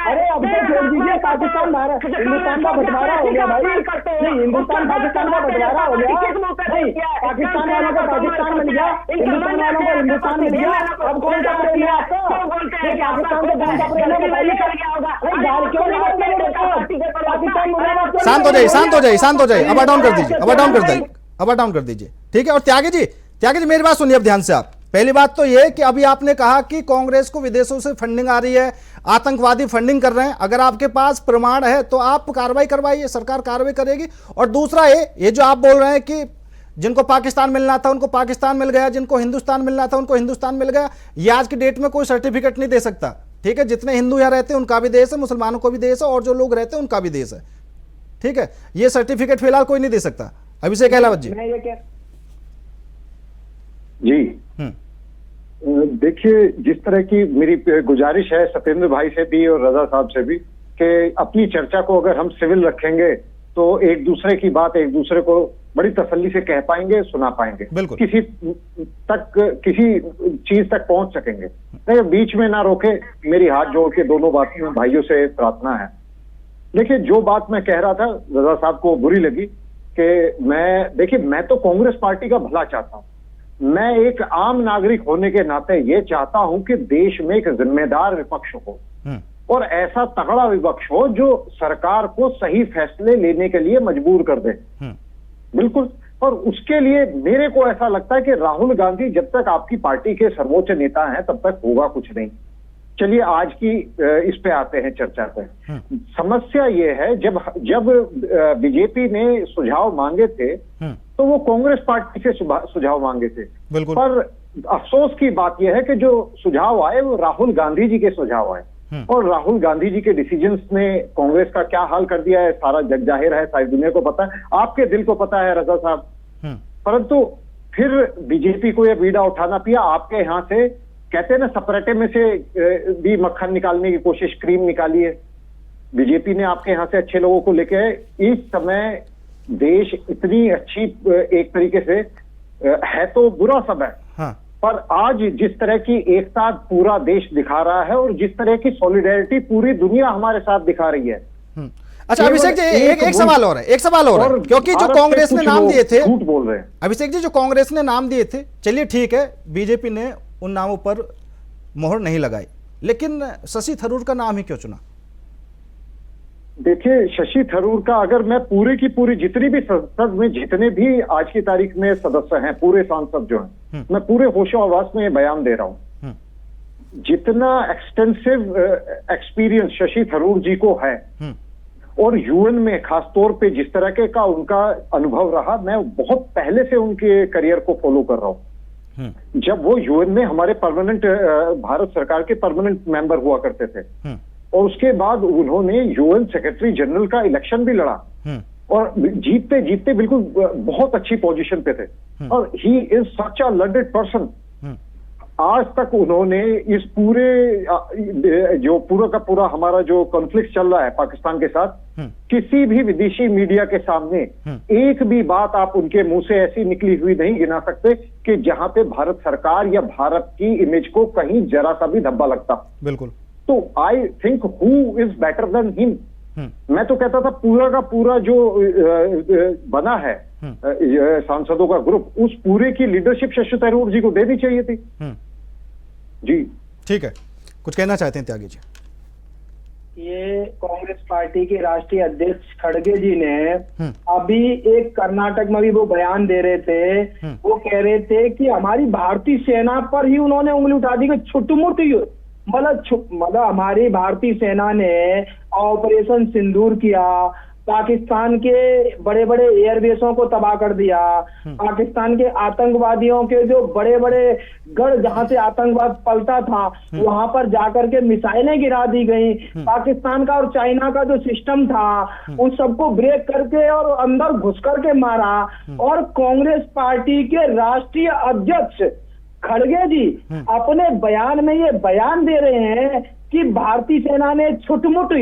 अरे अब तो छोड़ दीजिए, पाकिस्तान हिंदुस्तान का बंटवारा हो गया भाई। नहीं हिंदुस्तान पाकिस्तान का बंटवारा हो गया, नहीं पाकिस्तान वालों को पाकिस्तान मिल गया, हिंदुस्तान वालों को हिंदुस्तान मिल गया। अब कौन सा प्रेम है आपको? पाकिस्तान को कौन सा प्रेम है बताइए? क्यों नहीं पाकिस्तान? शांत हो जाइए, अब डाउन कर दीजिए, ठीक है। और त्यागी जी मेरी बात सुनिए अब ध्यान से आप। पहली बात तो यह कि अभी आपने कहा कि कांग्रेस को विदेशों से फंडिंग आ रही है, आतंकवादी फंडिंग कर रहे हैं। अगर आपके पास प्रमाण है तो आप कार्रवाई करवाइए, सरकार कार्रवाई करेगी। और दूसरा ये जो आप बोल रहे हैं कि जिनको पाकिस्तान मिलना था उनको पाकिस्तान मिल गया, जिनको हिंदुस्तान मिलना था उनको हिंदुस्तान मिल गया, ये आज की डेट में कोई सर्टिफिकेट नहीं दे सकता, ठीक है। जितने हिंदू यहाँ रहते हैं उनका भी देश है, मुसलमानों को भी देश है, और जो लोग रहते हैं उनका भी देश है, ठीक है। ये सर्टिफिकेट फिलहाल कोई नहीं दे सकता। अभिषेक अहलावत जी। जी देखिए, जिस तरह की मेरी गुजारिश है सत्येंद्र भाई से भी और रजा साहब से भी कि अपनी चर्चा को अगर हम सिविल रखेंगे तो एक दूसरे की बात एक दूसरे को बड़ी तसल्ली से कह पाएंगे, सुना पाएंगे, किसी चीज तक पहुंच सकेंगे। नहीं बीच में ना रोके, मेरी हाथ जोड़ के दोनों भाइयों से प्रार्थना है। देखिए जो बात मैं कह रहा था रजा साहब को बुरी लगी कि मैं तो कांग्रेस पार्टी का भला चाहता हूं। मैं एक आम नागरिक होने के नाते ये चाहता हूं कि देश में एक जिम्मेदार विपक्ष हो और ऐसा तगड़ा विपक्ष हो जो सरकार को सही फैसले लेने के लिए मजबूर कर दे। बिल्कुल। और उसके लिए मेरे को ऐसा लगता है कि राहुल गांधी जब तक आपकी पार्टी के सर्वोच्च नेता हैं तब तक होगा कुछ नहीं। चलिए आज की इस पे आते हैं चर्चा पे। समस्या ये है जब बीजेपी ने सुझाव मांगे थे तो वो कांग्रेस पार्टी से सुझाव मांगे थे, पर अफसोस की बात यह है कि जो सुझाव आए वो राहुल गांधी जी के सुझाव आए और राहुल गांधी जी के डिसीजंस ने कांग्रेस का क्या हाल कर दिया है सारा जग जाहिर है, सारी दुनिया को पता है, आपके दिल को पता है रजा साहब। परंतु फिर बीजेपी को यह बीड़ा उठाना पिया। आपके यहाँ से कहते हैं ना सपरेटे में से भी मक्खन निकालने की कोशिश, क्रीम निकाली है। बीजेपी ने आपके यहाँ से अच्छे लोगों को लेके, इस समय देश इतनी अच्छी एक तरीके से है तो बुरा समय, पर आज जिस तरह की एकता पूरा देश दिखा रहा है और जिस तरह की सॉलिडेरिटी पूरी दुनिया हमारे साथ दिखा रही है। अच्छा अभिषेक जी, एक सवाल और है, एक सवाल और है, क्योंकि जो कांग्रेस ने नाम दिए थे, झूठ बोल रहे हैं अभिषेक जी, जो कांग्रेस ने नाम दिए थे, चलिए ठीक है, बीजेपी ने उन नामों पर मोहर नहीं लगाई, लेकिन शशि थरूर का नाम ही क्यों चुना? देखिए, शशि थरूर का अगर मैं पूरे की पूरी जितनी भी संसद में जितने भी आज की तारीख में सदस्य हैं, पूरे सांसद जो हैं, मैं पूरे होशो आवाज में ये बयान दे रहा हूं, जितना एक्सटेंसिव एक्सपीरियंस शशि थरूर जी को है और यूएन में खासतौर पे जिस तरह के का उनका अनुभव रहा, मैं बहुत पहले से उनके करियर को फॉलो कर रहा हूं। जब वो यूएन में हमारे परमानेंट भारत सरकार के परमानेंट मेंबर हुआ करते थे और उसके बाद उन्होंने यूएन सेक्रेटरी जनरल का इलेक्शन भी लड़ा और जीतते जीतते बिल्कुल बहुत अच्छी पोजीशन पे थे और he is such a learned person. आज तक उन्होंने इस पूरे जो पूरा का पूरा हमारा जो कॉन्फ्लिक्ट चल रहा है पाकिस्तान के साथ, किसी भी विदेशी मीडिया के सामने एक भी बात आप उनके मुंह से ऐसी निकली हुई नहीं गिना सकते कि जहां पे भारत सरकार या भारत की इमेज को कहीं जरा सा भी धब्बा लगता। बिल्कुल। तो I think who is better than him. मैं तो कहता था पूरा का पूरा जो बना है सांसदों का ग्रुप, उस पूरे की लीडरशिप शशि थरूर जी को देनी चाहिए थी। जी ठीक है, कुछ कहना चाहते हैं त्यागी जी? ये कांग्रेस पार्टी के राष्ट्रीय अध्यक्ष खड़गे जी ने अभी एक कर्नाटक में भी वो बयान दे रहे थे, वो कह रहे थे कि हमारी भारतीय सेना पर ही उन्होंने उंगली उठा दी कि छुटमुट मतलब हमारी भारतीय सेना ने ऑपरेशन सिंदूर किया, पाकिस्तान के बड़े बड़े एयरबेसों को तबाह कर दिया, पाकिस्तान के आतंकवादियों के जो बड़े बड़े गढ़ जहां से आतंकवाद पलता था वहां पर जाकर के मिसाइलें गिरा दी गई। पाकिस्तान का और चाइना का जो सिस्टम था उन सबको ब्रेक करके और अंदर घुस करके मारा। और कांग्रेस पार्टी के राष्ट्रीय अध्यक्ष खड़गे जी अपने बयान में ये बयान दे रहे हैं कि भारतीय सेना ने छुटमुट,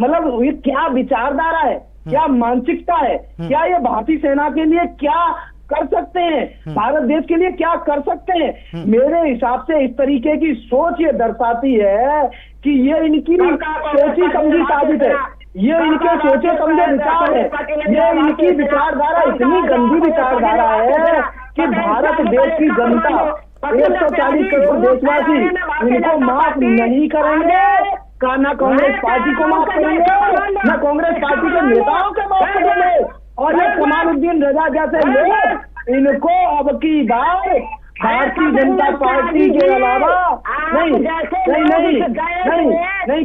मतलब ये क्या विचारधारा है, क्या मानसिकता है, क्या ये भारतीय सेना के लिए क्या कर सकते हैं, भारत देश के लिए क्या कर सकते हैं? मेरे हिसाब से इस तरीके की सोच ये दर्शाती है कि ये इनकी सोची समझी साजिश है, ये इनके सोचे समझे विचार है, ये इनकी विचारधारा इतनी गंदी विचारधारा है कि भारत देश की जनता 140 करोड़ देशवासी इनको माफ नहीं करेंगे, ना कांग्रेस पार्टी को माफ करेंगे, ना कांग्रेस पार्टी के नेताओं को माफ करेंगे। और ये कमालुद्दीन रजा जैसे लोग इनको अब की बार भारतीय जनता पार्टी के अलावा नहीं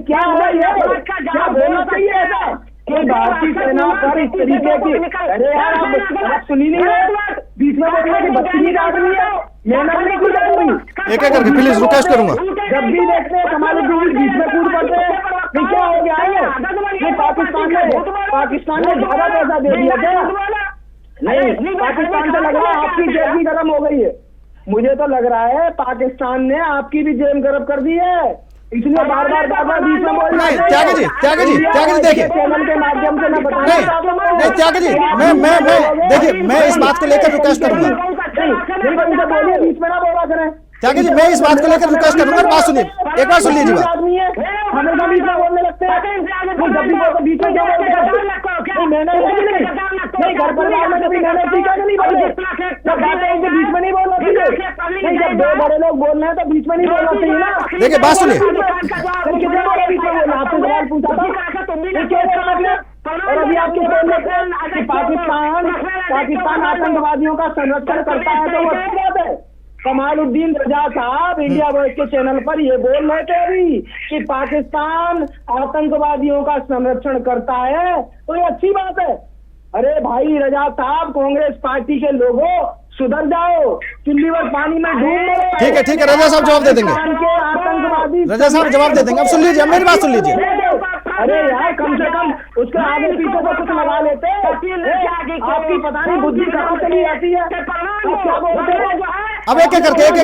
क्या हुआ, ये क्या बोलना चाहिए ऐसा कि भारतीय सेना पर इस तरीके की, अरे यार आप सुनी नहीं है, बीच में बोलने की बदतमीजी आ रही है। एक एक करके प्लीज रिक्वेस्ट करूंगा। जब भी देखते हैं कमालुद्दीन बीच में कूद पड़ते हैं, तो क्या हो गया है? ये पाकिस्तान ने ज्यादा पैसा दे दिया क्या? नहीं, पाकिस्तान से लग रहा है आपकी जेब भी गर्म हो गई है। मुझे तो लग रहा है पाकिस्तान ने आपकी भी जेब गर्म कर दी है, इसलिए बार बार बीच में बोल रहे हैं। त्यागी जी देखिए, चैनल के माध्यम से मैं नहीं त्यागी जी, मैं देखिए, मैं इस बात को लेकर रिक्वेस्ट करूंगा। बोलिए, बीच में ना बोला करें। त्यागी जी, मैं इस बात को लेकर रिक्वेस्ट करूंगा, बात सुनिए, एक बार सुन लीजिए बात। आदमी है, हमेशा बीच में बोलने लगते हैं, जब भी बोलते बीच में क्या बोलते हैं? नहीं, घर परिवार में कभी मैंने ठीक है नहीं बोले, जब बातें उनके बीच में नहीं बोलना चाहिए। नहीं, जब दो बड़े लोग बोल रहे हैं तो बीच में नहीं बोलना चाहिए ना। देखिए बात सुनिए, कितने बोले बीच में बोला? आपसे सवाल पूछा था और अभी आपके बोल रहे हैं कि पाकिस्तान आतंकवादियों का संरक्षण करता है, तो वो अच्छी बात है। कमालुद्दीन रजा साहब इंडिया वॉइस के चैनल पर ये बोल रहे थे अभी कि पाकिस्तान आतंकवादियों का संरक्षण करता है, तो ये अच्छी बात है। अरे भाई रजा साहब, कांग्रेस पार्टी के लोगों सुधर जाओ, चुल्ली पर पानी में डूब रहे। ठीक है, रजा साहब जवाब दे देंगे, आतंकवादी रजा साहब जवाब दे देंगे। अब सुन लीजिए, मेरी बात सुन लीजिए। अरे यार, कम से कम उसके आगे पीछे तो कुछ लगा लेते। आपकी पता नहीं बुद्धि कहाँ चली जाती है, क्या बोलते हैं? अब एक एक करके हो जाइए,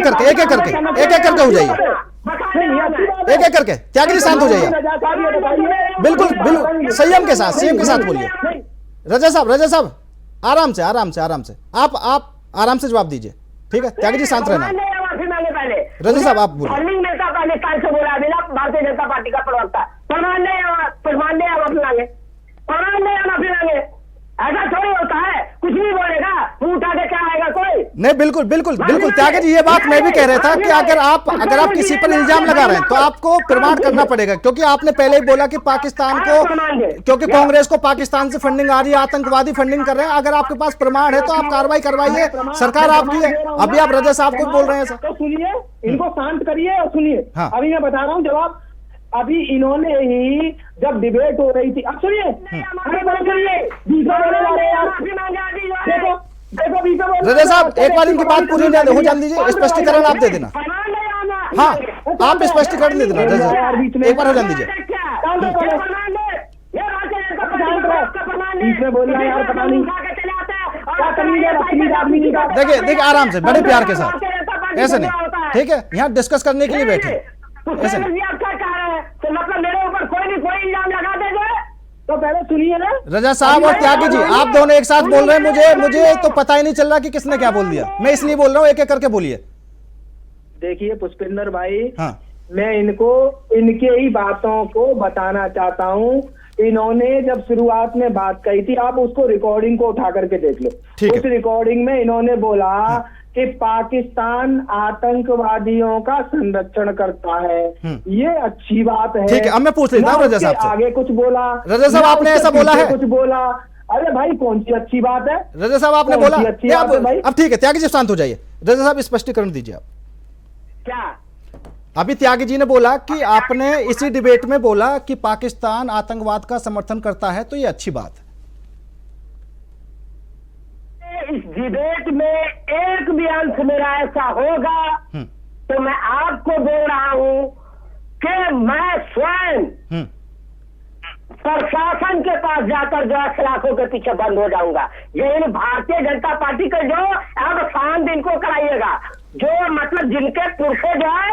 एक एक करके। त्यागी जी शांत हो जाइए, बिल्कुल संयम के साथ बोलिए। रजा साहब आराम से आप आराम से जवाब दीजिए, ठीक है? त्यागी जी शांत रहना। मांगे पहले। रजा साहब, आप बोलिए। फंडिंग मिलता पाकिस्तान से, बोला अभी ना भारतीय जनता पार्टी का प्रवक्ता। प्रमाण नहीं हम माफी मांगे, प्रमाण नहीं हम माफी मांगे। ऐसा थोड़ी होता है, कुछ भी बोलेगा मुंह उठा के क्या आएगा कोई? नहीं, बिल्कुल बिल्कुल बिल्कुल त्यागी जी, ये बात मैं भी कह रहा था कि अगर आप किसी पर इल्जाम लगा रहे हैं तो आपको प्रमाण करना पड़ेगा, क्योंकि आपने पहले ही बोला कि पाकिस्तान को, क्योंकि कांग्रेस को पाकिस्तान से फंडिंग आ रही है, आतंकवादी फंडिंग कर रहे हैं। अगर आपके पास प्रमाण है तो आप कार्रवाई करवाइए, सरकार आपकी है। अभी आप रजा साहब को बोल रहे हैं सर। तो सुनिए, इनको शांत करिए और सुनिए। हाँ। अभी मैं बता रहा हूँ जवाब। अभी इन्होंने ही जब डिबेट हो रही थी, अब सुनिए, रजा साहब, एक बार इनकी बात पूरी हो जाने दीजिए, स्पष्टीकरण आप दे देना। हाँ, आप स्पष्टीकरण दे देना रजा साहब, एक बार हो जाने दीजिए। बीच में बोल रहा है यार, पता नहीं क्या तमीज है रश्मि आदमी का। देखिए आराम से, बड़े प्यार के साथ, ऐसे नहीं, ठीक है? यहाँ डिस्कस करने के लिए बैठे, ऐसे नहीं। तो मतलब मेरे ऊपर कोई इल्जाम लगा देंगे? तो पहले सुनिए ना। रजा साहब और त्यागी जी, आप दोनों एक साथ बोल रहे हैं, मुझे तो पता ही नहीं चल रहा कि किसने क्या बोल दिया। मैं इसलिए बोल रहा हूँ, एक एक करके बोलिए। देखिए पुष्पेंद्र भाई, हाँ, मैं इनको इनके ही बातों को बताना चाहता हूँ। इन्होंने जब शुरुआत में बात कही थी, आप उसको रिकॉर्डिंग को उठा करके देख लो। उस रिकॉर्डिंग में इन्होंने बोला कि पाकिस्तान आतंकवादियों का संरक्षण करता है, ये अच्छी बात है। ठीक है, अब मैं पूछ लेता हूँ रजा साहब से। आगे कुछ बोला रजा साहब, आपने ऐसा बोला है? कुछ बोला? अरे भाई, कौन सी अच्छी बात है? रजा साहब, आपने बोला? भाई अब ठीक है, त्यागी जी शांत हो जाइए। रजा साहब, स्पष्टीकरण दीजिए आप। क्या? अभी त्यागी जी ने बोला कि आपने इसी डिबेट में बोला कि पाकिस्तान आतंकवाद का समर्थन करता है, तो ये अच्छी बात है। इस डिबेट में एक भी अंश मेरा ऐसा होगा तो मैं आपको बोल रहा हूं कि मैं स्वयं प्रशासन के पास जाकर जो है सलाखों के पीछे बंद हो जाऊंगा। ये इन भारतीय जनता पार्टी के जो अब शांत इनको कराइएगा, जो मतलब जिनके पुरखे जो है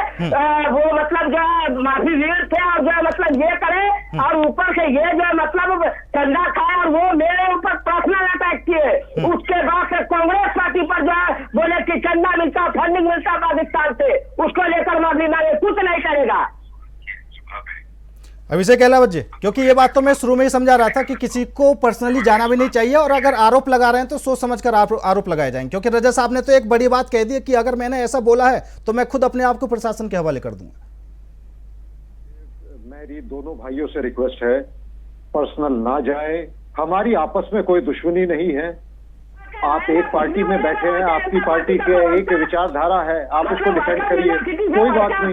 वो मतलब जो है माफी वीर थे, और जो है मतलब ये करे, और ऊपर से ये जो है मतलब चंदा खाए और वो मेरे ऊपर पर्सनल अटैक किए। उसके बाद से कांग्रेस पार्टी पर जो है बोले कि चंदा मिलता, फंडिंग मिलता पाकिस्तान से, उसको लेकर माफी मांगे, कुछ नहीं करेगा। अभिषेक अहलावत जी, क्योंकि ये बात तो मैं शुरू में ही समझा रहा था कि किसी को पर्सनली जाना भी नहीं चाहिए, और अगर आरोप लगा रहे हैं तो सोच समझकर आरोप लगाए जाएंगे। क्योंकि रजा साहब ने तो एक बड़ी बात कह दी है कि अगर मैंने ऐसा बोला है तो मैं खुद अपने आप को प्रशासन के हवाले कर दूंगा। मेरी दोनों भाइयों से रिक्वेस्ट है, पर्सनल ना जाए, हमारी आपस में कोई दुश्मनी नहीं है। आप एक पार्टी में बैठे हैं, आपकी पार्टी के एक विचारधारा है, आप उसको डिफेंड करिए, कोई बात नहीं।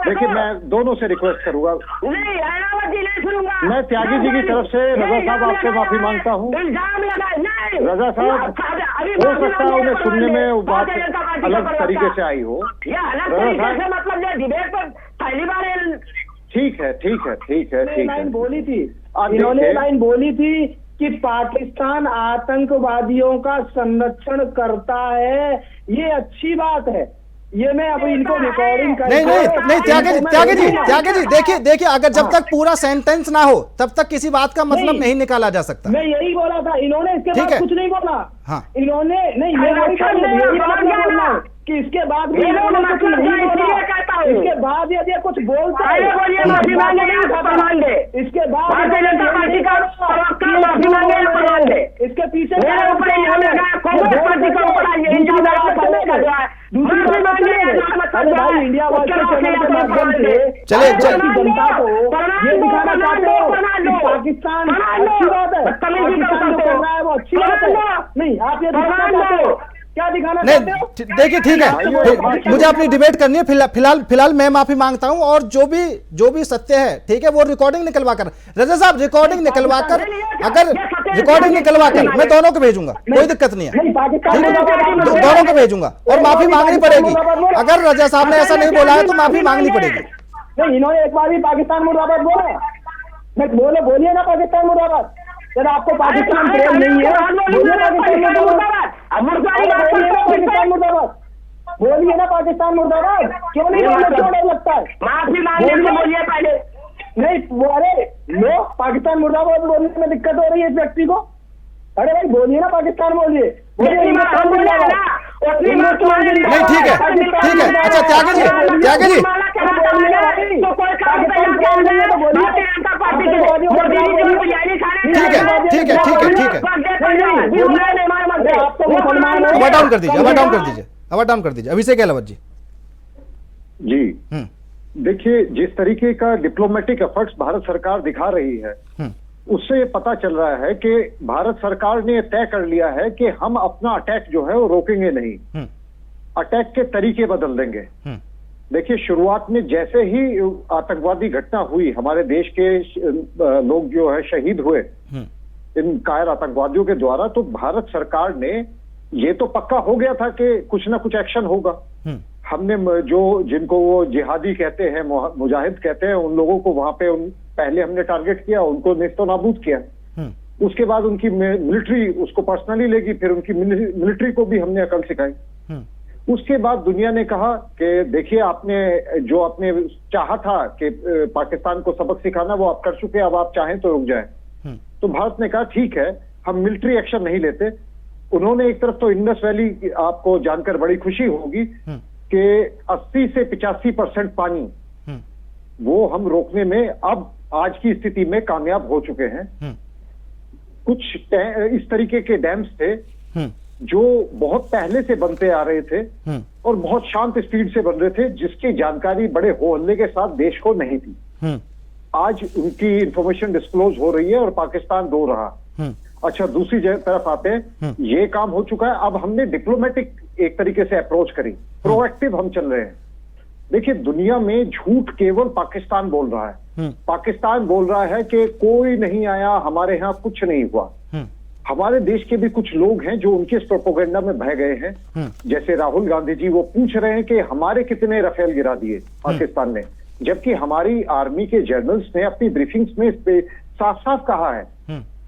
लेकिन मैं दोनों से रिक्वेस्ट करूंगा, मैं त्यागी जी की तरफ से रजा साहब आपसे माफी मांगता हूं। रजा साहब, हो सकता है उन्हें सुनने में वो बात अलग तरीके से आई हो। रजा साहब, ठीक है। लाइन बोली थी, इन्होंने लाइन बोली थी कि पाकिस्तान आतंकवादियों का संरक्षण करता है, ये अच्छी बात है। ये मैं अभी इनको रिकॉर्डिंग कर नहीं त्यागी जी देखिए अगर जब तक पूरा सेंटेंस ना हो तब तक किसी बात का मतलब नहीं निकाला जा सकता। मैं यही बोला था, इन्होंने इसके बाद कुछ नहीं बोला। हाँ, इन्होंने नहीं, यही बात नहीं बोलना कि इसके बाद भी कुछ नहीं बोला। इसके बाद यदि कुछ बोलते हैं इसके बाद इसके पीछे इंडिया वाच के चैनल के माध्यम से चले जनता को ये दिखाना चाहते हो कि पाकिस्तान अच्छी बात है, पाकिस्तान जो कर रहा है वो अच्छी बात है। नहीं, आप ये दिखाना चाहते हो, क्या दिखाना चाहते हो? देखिए ठीक है, मुझे अपनी डिबेट करनी है। फिलहाल मैं माफी मांगता हूं, और जो भी सत्य है, ठीक है, वो रिकॉर्डिंग निकलवा कर, रजा साहब रिकॉर्डिंग निकलवा कर, अगर रिकॉर्डिंग निकलवा कर मैं दोनों को भेजूंगा, कोई दिक्कत नहीं है, दोनों को भेजूंगा, और माफी मांगनी पड़ेगी। अगर रजा साहब ने ऐसा नहीं बोला है तो माफी मांगनी पड़ेगी। नहीं, इन्होंने एक बार भी पाकिस्तान मुर्दाबाद बोला, मैं बोलिए ना पाकिस्तान मुर्दाबाद। जब आपको पाकिस्तान प्रेम नहीं है, बोलिए पाकिस्तान मुर्दाबाद, बोलिए ना पाकिस्तान मुर्दाबाद। क्यों नहीं बोलना, क्यों डर लगता है? माफी मांगिए पहले। नहीं, अरे लो, पाकिस्तान मुर्दाबाद बोलने में दिक्कत हो रही है इस व्यक्ति को। अरे भाई बोलिए ना पाकिस्तान, बोलिए उतनी बात नहीं, ठीक है, ठीक है। अच्छा, त्यागी जी, त्यागी जी, तो कोई काम भारतीय जनता पार्टी के मोदी जी जो बिरयानी खाने ठीक है, ठीक है, ठीक है, ठीक है। अब डाउन कर दीजिए, अब डाउन कर दीजिए, अब डाउन कर दीजिए। अभिषेक अहलावत जी। जी देखिए, जिस तरीके का डिप्लोमेटिक एफर्ट्स भारत सरकार दिखा रही है उससे पता चल रहा है कि भारत सरकार ने तय कर लिया है कि हम अपना अटैक जो है वो रोकेंगे नहीं, अटैक के तरीके बदल देंगे। देखिए, शुरुआत में जैसे ही आतंकवादी घटना हुई, हमारे देश के लोग जो है शहीद हुए इन कायर आतंकवादियों के द्वारा, तो भारत सरकार ने ये तो पक्का हो गया था कि कुछ ना कुछ एक्शन होगा। हमने जो जिनको वो जिहादी कहते हैं, मुजाहिद कहते हैं, उन लोगों को वहां पे पहले हमने टारगेट किया, उनको नेस्तो नाबूद किया। उसके बाद उनकी मिलिट्री उसको पर्सनली लेगी, फिर उनकी मिलिट्री को भी हमने अकल सिखाई। उसके बाद दुनिया ने कहा कि देखिए, आपने चाहा था कि पाकिस्तान को सबक सिखाना, वो आप कर चुके, अब आप चाहें तो रुक जाएं। तो भारत ने कहा ठीक है, हम मिलिट्री एक्शन नहीं लेते। उन्होंने एक तरफ तो इंडस वैली, आपको जानकर बड़ी खुशी होगी कि 80 से 85% पानी वो हम रोकने में अब आज की स्थिति में कामयाब हो चुके हैं। कुछ इस तरीके के डैम्स थे जो बहुत पहले से बनते आ रहे थे और बहुत शांत स्पीड से बन रहे थे, जिसकी जानकारी बड़े हो हल्ले के साथ देश को नहीं थी। आज उनकी इंफॉर्मेशन डिस्क्लोज हो रही है और पाकिस्तान रो रहा। अच्छा, दूसरी तरफ आते हैं, ये काम हो चुका है। अब हमने डिप्लोमेटिक एक तरीके से अप्रोच करी, प्रोएक्टिव हम चल रहे हैं। देखिए, दुनिया में झूठ केवल पाकिस्तान बोल रहा है। पाकिस्तान बोल रहा है कि कोई नहीं आया, हमारे यहाँ कुछ नहीं हुआ। हमारे देश के भी कुछ लोग हैं जो उनके प्रोपेगेंडा में बह गए हैं। जैसे राहुल गांधी जी, वो पूछ रहे हैं कि हमारे कितने राफेल गिरा दिए पाकिस्तान ने, जबकि हमारी आर्मी के जनरल्स ने अपनी ब्रीफिंग्स में साफ साफ कहा है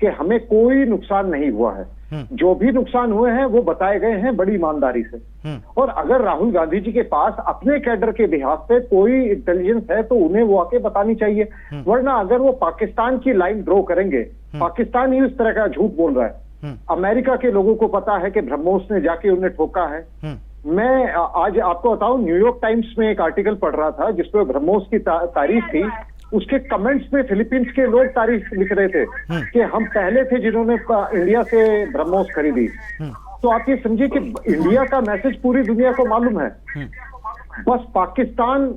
कि हमें कोई नुकसान नहीं हुआ है। जो भी नुकसान हुए हैं वो बताए गए हैं बड़ी ईमानदारी से। और अगर राहुल गांधी जी के पास अपने कैडर के बिहाफ पे कोई इंटेलिजेंस है तो उन्हें वो आके बतानी चाहिए, वरना अगर वो पाकिस्तान की लाइन ड्रॉ करेंगे, पाकिस्तान ही इस तरह का झूठ बोल रहा है। अमेरिका के लोगों को पता है कि ब्रह्मोस ने जाके उन्हें ठोका है। मैं आज आपको बताऊं, न्यूयॉर्क टाइम्स में एक आर्टिकल पढ़ रहा था जिसपे ब्रह्मोस की तारीफ थी। उसके कमेंट्स में फिलीपींस के लोग तारीफ लिख रहे थे कि हम पहले थे जिन्होंने इंडिया से ब्रह्मोस खरीदी। तो आप ये समझिए कि इंडिया का मैसेज पूरी दुनिया को मालूम है। बस पाकिस्तान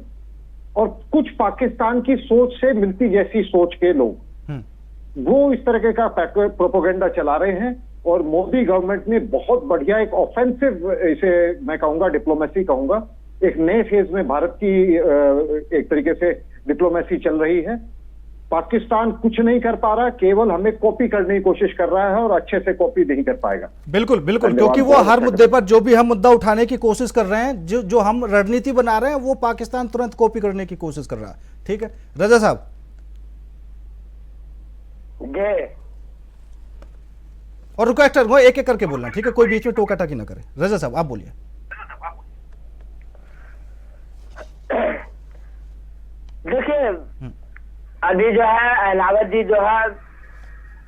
और कुछ पाकिस्तान की सोच से मिलती जैसी सोच के लोग वो इस तरह का प्रोपेगेंडा चला रहे हैं। और मोदी गवर्नमेंट ने बहुत बढ़िया एक ऑफेंसिव, इसे मैं कहूंगा डिप्लोमेसी कहूंगा, एक नए फेज में भारत की एक तरीके से डिप्लोमेसी चल रही है। पाकिस्तान कुछ नहीं कर पा रहा, केवल हमें कॉपी करने की कोशिश कर रहा है और अच्छे से कॉपी नहीं कर पाएगा। बिल्कुल बिल्कुल, क्योंकि वो हर मुद्दे पर जो भी हम मुद्दा उठाने की कोशिश कर रहे हैं, जो हम रणनीति बना रहे हैं, वो पाकिस्तान तुरंत कॉपी करने की कोशिश कर रहा है। ठीक है रजा साहब। और रिक्वेस्टर वो एक एक करके बोलना, ठीक है, कोई बीच में टोका टाकी ना करे। रजा साहब आप बोलिए। देखिए, अभी जो है अहलावत जी जो है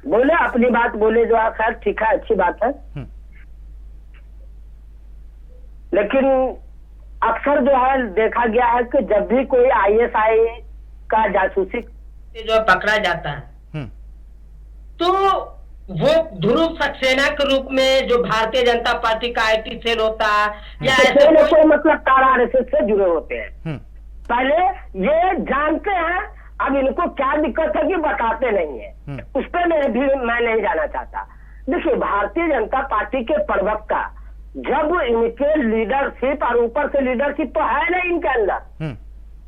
बोले, अपनी बात बोले, जो है खैर ठीक है, अच्छी बात है। लेकिन अक्सर जो है देखा गया है कि जब भी कोई आईएसआई का जासूसी जो पकड़ा जाता है तो वो ध्रुव सक्सेना के रूप में जो भारतीय जनता पार्टी का आईटी सेल होता है या ऐसे कोई मतलब तारा आरएसएस से जुड़े होते हैं। पहले ये जानते हैं, अब इनको क्या दिक्कत है कि बताते नहीं है, उस पर मैं नहीं जाना चाहता। देखिए, भारतीय जनता पार्टी के प्रवक्ता जब इनके लीडरशिप और ऊपर से लीडरशिप तो है नहीं इनके अंदर,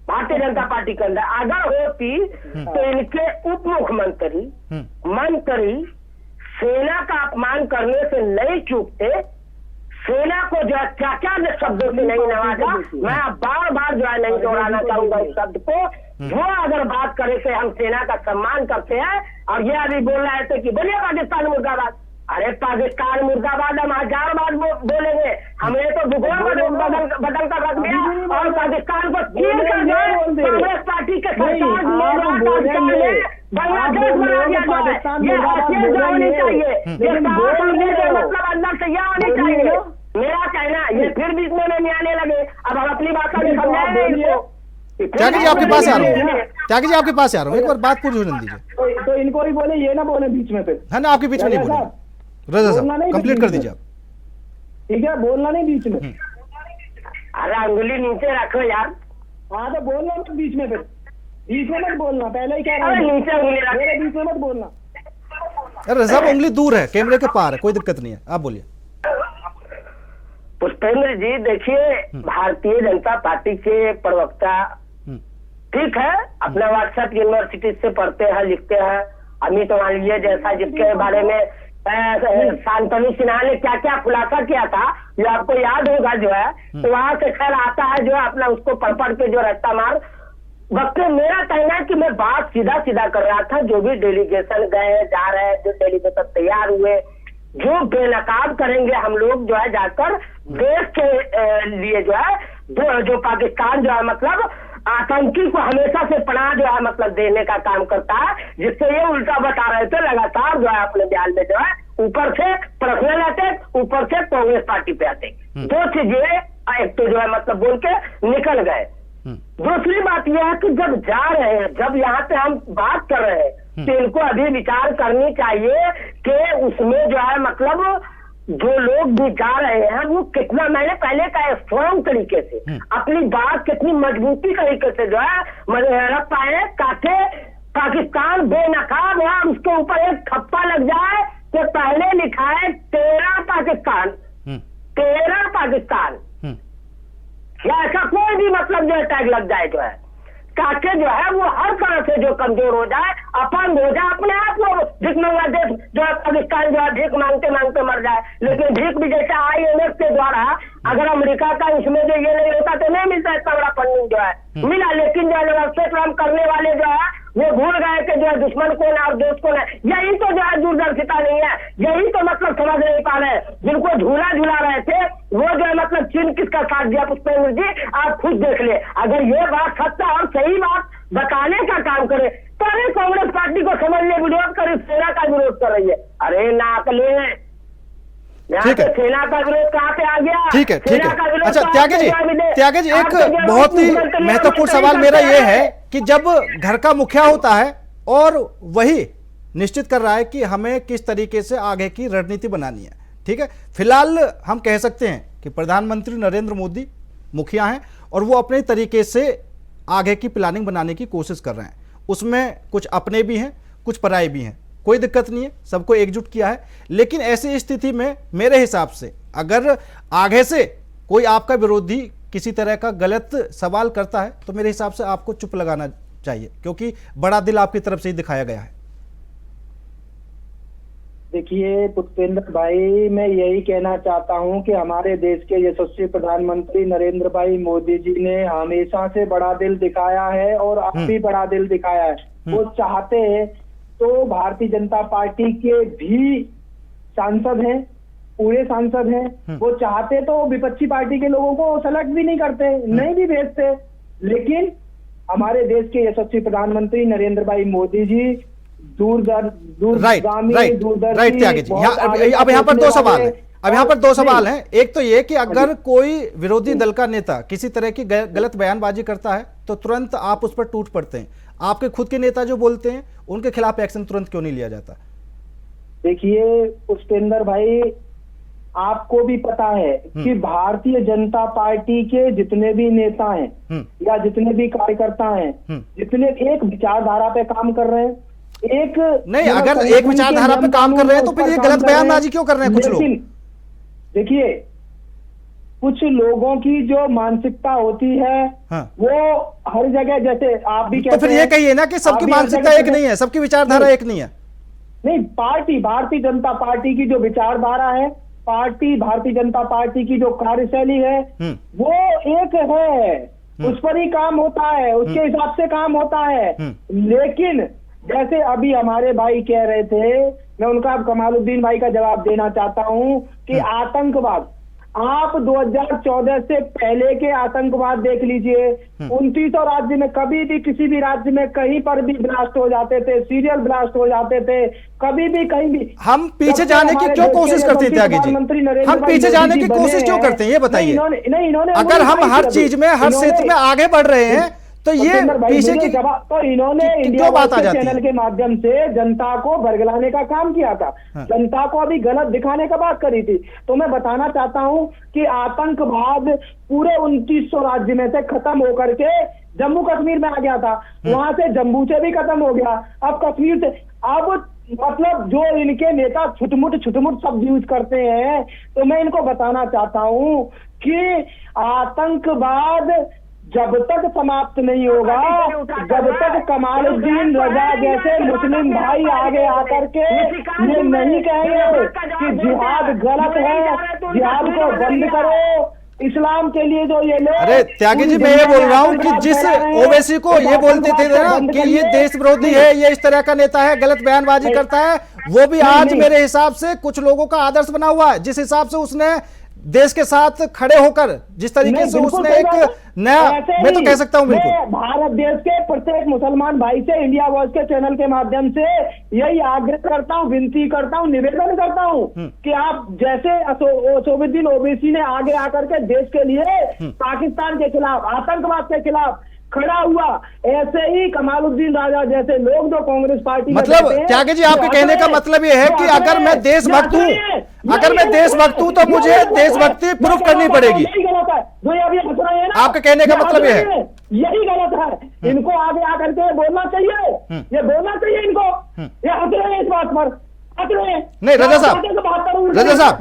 भारतीय जनता पार्टी के अंदर अगर होती तो इनके उप मुख्यमंत्री मंत्री सेना का अपमान करने से नहीं चूकते, सेना को जो क्या क्या शब्दों से नहीं नवाजा। मैं बार बार जो है नहीं दोहराना चाहूंगा इस शब्द को। जो अगर बात करे कि हम सेना का सम्मान करते हैं, और ये अभी बोल रहे थे कि बोलिए पाकिस्तान मुर्दाबाद। अरे पाकिस्तान मुर्दाबाद हम 1000 बार बोलेंगे, हमने तो भूगोल बदल कर रख दिया और पाकिस्तान को चीन कर दिया। कांग्रेस पार्टी के सरकार बांग्लादेश बना दिया जाए, ये हैसियत होनी चाहिए, ये मतलब अंदर से यह होनी चाहिए। मेरा कहना फिर बीच में नहीं आने लगे। अब हम अपनी भाषा में समझाएंगे इनको। त्यागी जी आपके पास आ रहा हूँ, त्यागी जी आपके पास आ रहा हूँ, एक बार बात पूरी होने दीजिए। तो इनको ही बोले, ये ना बोले बीच में फिर, है ना, आपके बीच में नहीं बोले। रजा साहब कंप्लीट कर दीजिए आप। ठीक है, बोलना नहीं बीच में। अरे अंगुली नीचे रखो यार। हाँ तो बोलना मत बीच में, फिर बीच में मत बोलना, पहले ही कह रहा अरे हूँ नीचे अंगुली रखो। मेरे बीच में मत बोलना। अरे रजा साहब उंगली दूर है, कैमरे के पार है, कोई दिक्कत नहीं है, आप बोलिए। पुष्पेंद्र जी देखिए, भारतीय जनता पार्टी के प्रवक्ता ठीक है, अपना व्हाट्सएप यूनिवर्सिटी से पढ़ते हैं, लिखते हैं। अमित मालवीय जैसा जिसके बारे में शांतनु सिन्हा ने क्या क्या खुलासा किया था, जो आपको याद होगा जो है, तो वहां से खैर आता है जो है अपना उसको पढ़ के जो रास्ता मार वक्त। मेरा कहना है कि मैं बात सीधा सीधा कर रहा था। जो भी डेलीगेशन गए जा रहे हैं, जो डेलीगेशन तैयार हुए, जो बेनकाब करेंगे हम लोग जो है जाकर देश के लिए जो है जो पाकिस्तान जो है मतलब आतंकी को हमेशा से पनाह जो है मतलब देने का काम करता है, जिससे ये उल्टा बता रहे थे लगातार जो है अपने बयान में जो है ऊपर से पर्सनल अटैक, ऊपर से कांग्रेस पार्टी पे अटैक, दो चीजें एक तो जो है मतलब बोल के निकल गए। दूसरी बात यह है कि जब जा रहे हैं, जब यहाँ पे हम बात कर रहे हैं, तो इनको अभी विचार करनी चाहिए कि उसमें जो है मतलब जो लोग भी जा रहे हैं वो कितना, मैंने पहले कहा स्ट्रॉन्ग तरीके से अपनी बात कितनी मजबूती तरीके से जो है रख पाए, ताकि पाकिस्तान बेनकाब है और उसके ऊपर एक ठप्पा लग जाए कि पहले लिखा है 13 पाकिस्तान, 13 पाकिस्तान, या ऐसा कोई भी मतलब जो टैग लग जाए जो है, ताकि जो है वो हर तरह से जो कमजोर हो जाए, अपंग हो जाए, अपने आप को भीख मंगा देश जो है पाकिस्तान जो है भीख मांगते मांगते मर जाए। लेकिन भीख भी जैसे IMF के द्वारा अगर अमेरिका का इसमें जो ये नहीं होता तो नहीं मिलता इतना बड़ा फंडिंग जो है मिला। लेकिन जो है काम करने वाले जो है वो भूल गए कि जो है दुश्मन कौन है और दोस्त कौन है। यही तो जो है दूरदर्शिता नहीं है, यही तो मतलब समझ नहीं पा रहे। जिनको झूला झूला रहे थे वो जो है मतलब चीन किसका साथ दिया पुष्पेंद्र जी, आप खुद देख ले। अगर ये बात सत्य और सही बात बताने का काम करे तो अरे कांग्रेस पार्टी को समझ ले विरोध करे, सेना का विरोध कर रही है। अरे नाकले, ठीक है, सेना का विरोध कहाँ पे आ गया? ठीक है, ठीक है। अच्छा त्यागी जी, त्यागी जी एक आप तो बहुत ही महत्वपूर्ण सवाल मेरा ये है कि जब घर का मुखिया होता है और वही निश्चित कर रहा है कि हमें किस तरीके से आगे की रणनीति बनानी है, ठीक है, फिलहाल हम कह सकते हैं कि प्रधानमंत्री नरेंद्र मोदी मुखिया हैं और वो अपने तरीके से आगे की प्लानिंग बनाने की कोशिश कर रहे हैं। उसमें कुछ अपने भी हैं, कुछ पराये भी हैं, कोई दिक्कत नहीं है, सबको एकजुट किया है। लेकिन ऐसी स्थिति में मेरे हिसाब से अगर आगे से कोई आपका विरोधी किसी तरह का गलत सवाल करता है तो मेरे हिसाब से आपको चुप लगाना चाहिए, क्योंकि बड़ा दिल आपकी तरफ से ही दिखाया गया है। देखिए पुष्पेंद्र भाई, मैं यही कहना चाहता हूं कि हमारे देश के यशस्वी प्रधानमंत्री नरेंद्र भाई मोदी जी ने हमेशा से बड़ा दिल दिखाया है और अब भी बड़ा दिल दिखाया है। वो चाहते हैं तो भारतीय जनता पार्टी के भी सांसद हैं, पूरे सांसद हैं, वो चाहते तो विपक्षी पार्टी के लोगों को सेलेक्ट भी नहीं करते, नहीं भी भेजते। लेकिन हमारे देश के यशस्वी प्रधानमंत्री नरेंद्र भाई मोदी जी दूरगामी राइट त्यागी जी, अब यहाँ पर दो सवाल है, अब यहाँ पर दो सवाल हैं। एक तो ये कि अगर कोई विरोधी दल का नेता किसी तरह की गलत बयानबाजी करता है तो तुरंत आप उस पर टूट पड़ते हैं। आपके खुद के नेता जो बोलते हैं उनके खिलाफ एक्शन तुरंत क्यों नहीं लिया जाता? देखिए पुष्पेंद्र भाई, आपको भी पता है कि भारतीय जनता पार्टी के जितने भी नेता हैं या जितने भी कार्यकर्ता हैं, जितने एक विचारधारा पे काम कर रहे हैं, एक नहीं, अगर एक विचारधारा पे काम कर रहे हैं तो फिर ये गलत बयानबाजी क्यों कर रहे हैं कुछ लोग? देखिए कुछ लोगों की जो मानसिकता होती है वो हर जगह, जैसे आप भी कहते हैं, तो फिर ये कहिए ना कि सबकी मानसिकता एक नहीं है, सबकी विचारधारा एक नहीं है। नहीं, पार्टी भारतीय जनता पार्टी की जो विचारधारा है, पार्टी भारतीय जनता पार्टी की जो कार्यशैली है वो एक है, उस पर ही काम होता है, उसके हिसाब से काम होता है। लेकिन जैसे अभी हमारे भाई कह रहे थे, मैं उनका कमालुद्दीन भाई का जवाब देना चाहता हूं कि आप 2014 से पहले के आतंकवाद देख लीजिए, 29 राज्य में कभी भी किसी भी राज्य में कहीं पर भी ब्लास्ट हो जाते थे, सीरियल ब्लास्ट हो जाते थे, कभी भी कहीं भी। हम पीछे जाने की क्यों कोशिश करते हैं त्यागी जी? हम पीछे जाने की कोशिश क्यों करते हैं, ये बताइए। इन्होंने अगर हम हर चीज में, हर क्षेत्र में आगे बढ़ रहे हैं तो ये पीछे की तो इन्होंने इंडिया बात आ जाती है? चैनल के माध्यम से जनता को बरगलाने का काम किया था। जनता को अभी गलत दिखाने का बात करी थी। तो मैं बताना चाहता हूं कि आतंकवाद पूरे 2900 राज्य में से खत्म होकर के जम्मू कश्मीर में आ गया था, वहां से जम्मू से भी खत्म हो गया, अब कश्मीर से। अब मतलब जो इनके नेता छुटमुट शब्द यूज करते हैं, तो मैं इनको बताना चाहता हूं कि आतंकवाद जब तक समाप्त नहीं होगा, जब तक कमालुद्दीन रजा जैसे मुस्लिम भाई आगे आकर के ये नहीं कहेंगे कि जिहाद गलत है, जिहाद को बंद करो, इस्लाम के लिए जो ये लोग। अरे त्यागी जी, मैं ये बोल रहा हूँ कि जिस ओवैसी को ये बोलते थे ना कि ये देश विरोधी है, ये इस तरह का नेता है, गलत बयानबाजी करता है, वो भी आज मेरे हिसाब से कुछ लोगों का आदर्श बना हुआ है। जिस हिसाब से उसने देश के साथ खड़े होकर, जिस तरीके से उसने एक नया, मैं तो कह सकता हूं बिल्कुल, भारत देश के प्रत्येक मुसलमान भाई से इंडिया वॉइस के चैनल के माध्यम से यही आग्रह करता हूं, विनती करता हूं, निवेदन करता हूं कि आप जैसे असदुद्दीन ओवैसी ने आगे आकर के देश के लिए पाकिस्तान के खिलाफ, आतंकवाद के खिलाफ खड़ा हुआ, ऐसे ही कमालुद्दीन राजा जैसे लोग जो कांग्रेस पार्टी मतलब त्यागी जी, आपके कहने का मतलब ये है कि अगर मैं देशभक्त हूँ, अगर मैं देशभक्त हूँ तो मुझे देशभक्ति प्रूफ करनी पड़ेगी। यही गलत है जो ये अभी हंस रहे हैं ना, आपके कहने का मतलब ये है, यही गलत है। इनको आगे आकर के बोलना चाहिए, ये बोलना चाहिए इनको। ये हंस रहे हैं इस बात पर, हंस रहे हैं। नहीं रजा साहब, रजा साहब,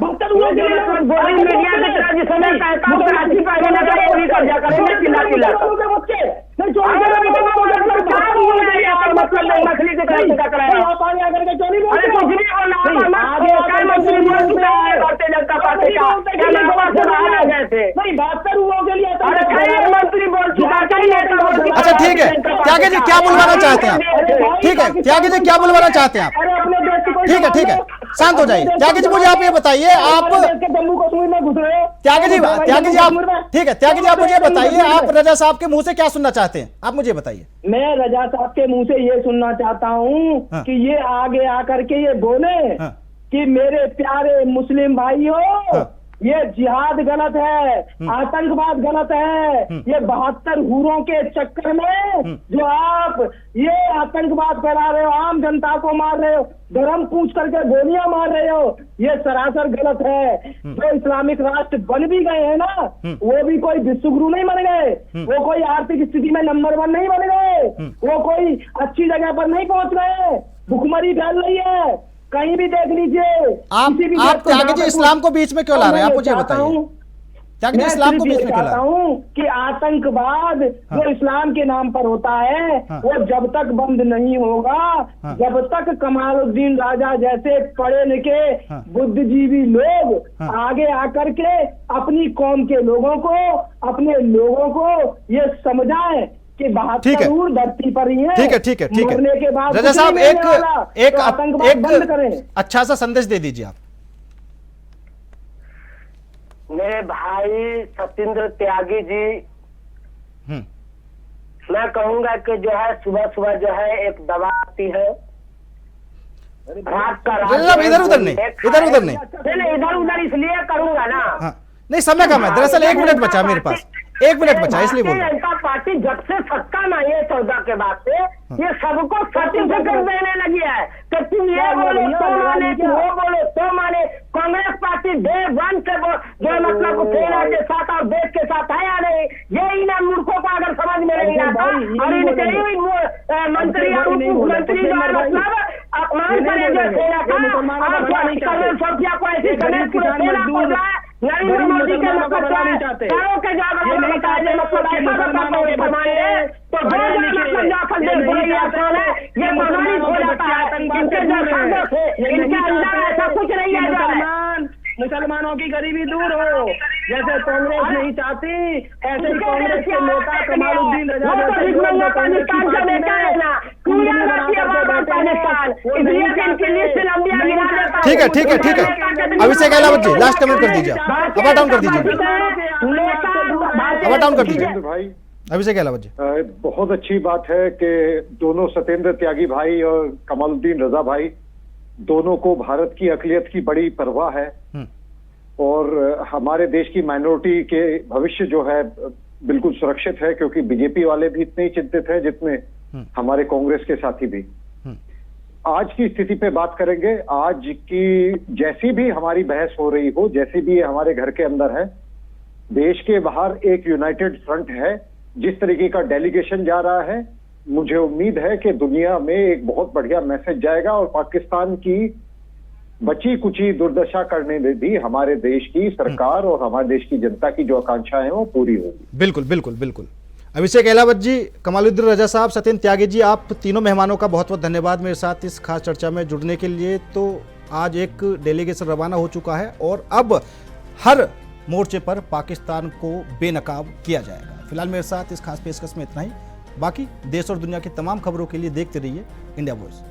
अच्छा ठीक है त्यागी जी, क्या बुलवाना चाहते हैं आप? ठीक है त्यागी जी, क्या बुलवाना चाहते हैं आप? ठीक है ठीक है, शांत हो जाइए। त्यागी जी मुझे आप ये बताइए, आप जम्मू कश्मीर में घुस रहे हो। त्यागी जी आप, ठीक है त्यागी जी आप मुझे बताइए, आप रजा साहब के मुंह से क्या सुनना चाहते हैं? आप मुझे बताइए। मैं रजा साहब के मुंह से ये सुनना चाहता हूँ कि ये आगे आकर के ये बोले कि मेरे प्यारे मुस्लिम भाइयों, ये जिहाद गलत है, आतंकवाद गलत है। ये 72 हूरों के चक्कर में जो आप ये आतंकवाद फैला रहे हो, आम जनता को मार रहे हो, धर्म पूछ करके गोलियां मार रहे हो, ये सरासर गलत है। जो इस्लामिक राष्ट्र बन भी गए हैं ना, वो भी कोई विश्वगुरु नहीं बन गए, वो कोई आर्थिक स्थिति में नंबर 1 नहीं बन गए, वो कोई अच्छी जगह पर नहीं पहुंच गए। भुखमरी फैल रही है, कहीं भी देख लीजिए। आप त्यागी जी इस्लाम को बीच में क्यों ला रहे हैं? आप मुझे बताइए, त्यागी जी इस्लाम को बीच में क्यों ला रहे हैं? कि आतंकवाद जो इस्लाम के नाम पर होता है, वो जब तक बंद नहीं होगा, जब तक कमालुद्दीन राजा जैसे पढ़े लिखे बुद्धिजीवी लोग आगे आकर के अपनी कौम के लोगों को, अपने लोगों को ये समझाएं कि 72 हूर धरती पर ही है। ठीक है ठीक है ठीक है, मरने के बाद रजा साहब एक बंद करें। अच्छा सा संदेश दे दीजिए आप। मेरे भाई सत्येंद्र त्यागी जी, मैं कहूंगा कि जो है सुबह सुबह जो है एक दवा आती है, रात का इधर उधर नहीं, इधर उधर नहीं, इधर उधर इसलिए करूंगा ना, नहीं समय कम है, दरअसल 1 मिनट बचा मेरे पास, 1 मिनट बचा इसलिए बोल रहा हूं। जनता पार्टी जब से सत्ता में आई है 14 के बाद से, ये सबको सर्टिफिकेट देने लगी है कि तुम ये बोलो तो माने, तुम वो बोलो तो माने। कांग्रेस पार्टी डे 1 से जो मतलब सेना के साथ और देश के साथ है या नहीं, ये इन मूर्खों को अगर समझ में नहीं आता, और इनके ही मंत्री और उप मुख्यमंत्री जो है मतलब अपमान करेंगे सेना का, और सोफिया को ऐसी गणेश पूरे सेना को जाए, नरेंद्र मोदी के मतलब चारों के जाकर मुसलमानों के बच्चे तो ये बदमाश हो जाता है। इनके अंदर ऐसा कुछ नहीं है। मुसलमानों की गरीबी दूर हो, जैसे कांग्रेस नहीं चाहती, ऐसे कांग्रेस के नेता कमालुद्दीन रजा ठीक है ठीक है ठीक है, अभिषेक अहलावत जी लास्ट कमेंट कर दीजिए, अब डाउन कर दीजिए, अब डाउन कर दीजिए सत्येंद्र भाई, अभिषेक अहलावत जी। बहुत अच्छी बात है कि दोनों सत्येंद्र त्यागी भाई और कमालुद्दीन रजा भाई दोनों को भारत की अक़लियत की बड़ी परवाह है और हमारे देश की माइनॉरिटी के भविष्य जो है बिल्कुल सुरक्षित है, क्योंकि बीजेपी वाले भी इतने ही चिंतित हैं जितने हमारे कांग्रेस के साथी भी। आज की स्थिति पे बात करेंगे। आज की जैसी भी हमारी बहस हो रही हो, जैसी भी हमारे घर के अंदर है, देश के बाहर एक यूनाइटेड फ्रंट है। जिस तरीके का डेलीगेशन जा रहा है, मुझे उम्मीद है कि दुनिया में एक बहुत बढ़िया मैसेज जाएगा और पाकिस्तान की बची कुची दुर्दशा करने में भी हमारे देश की सरकार और हमारे देश की जनता की जो आकांक्षाएं हैं वो पूरी होगी। बिल्कुल बिल्कुल बिल्कुल। अभिषेक अहलावत जी, कमालुद्दीन रजा साहब, सत्येंद्र त्यागी जी, आप तीनों मेहमानों का बहुत बहुत धन्यवाद मेरे साथ इस खास चर्चा में जुड़ने के लिए। तो आज एक डेलीगेशन रवाना हो चुका है और अब हर मोर्चे पर पाकिस्तान को बेनकाब किया जाएगा। फिलहाल मेरे साथ इस खास पेशकश में इतना ही। बाकी देश और दुनिया की तमाम खबरों के लिए देखते रहिए इंडिया वॉइस।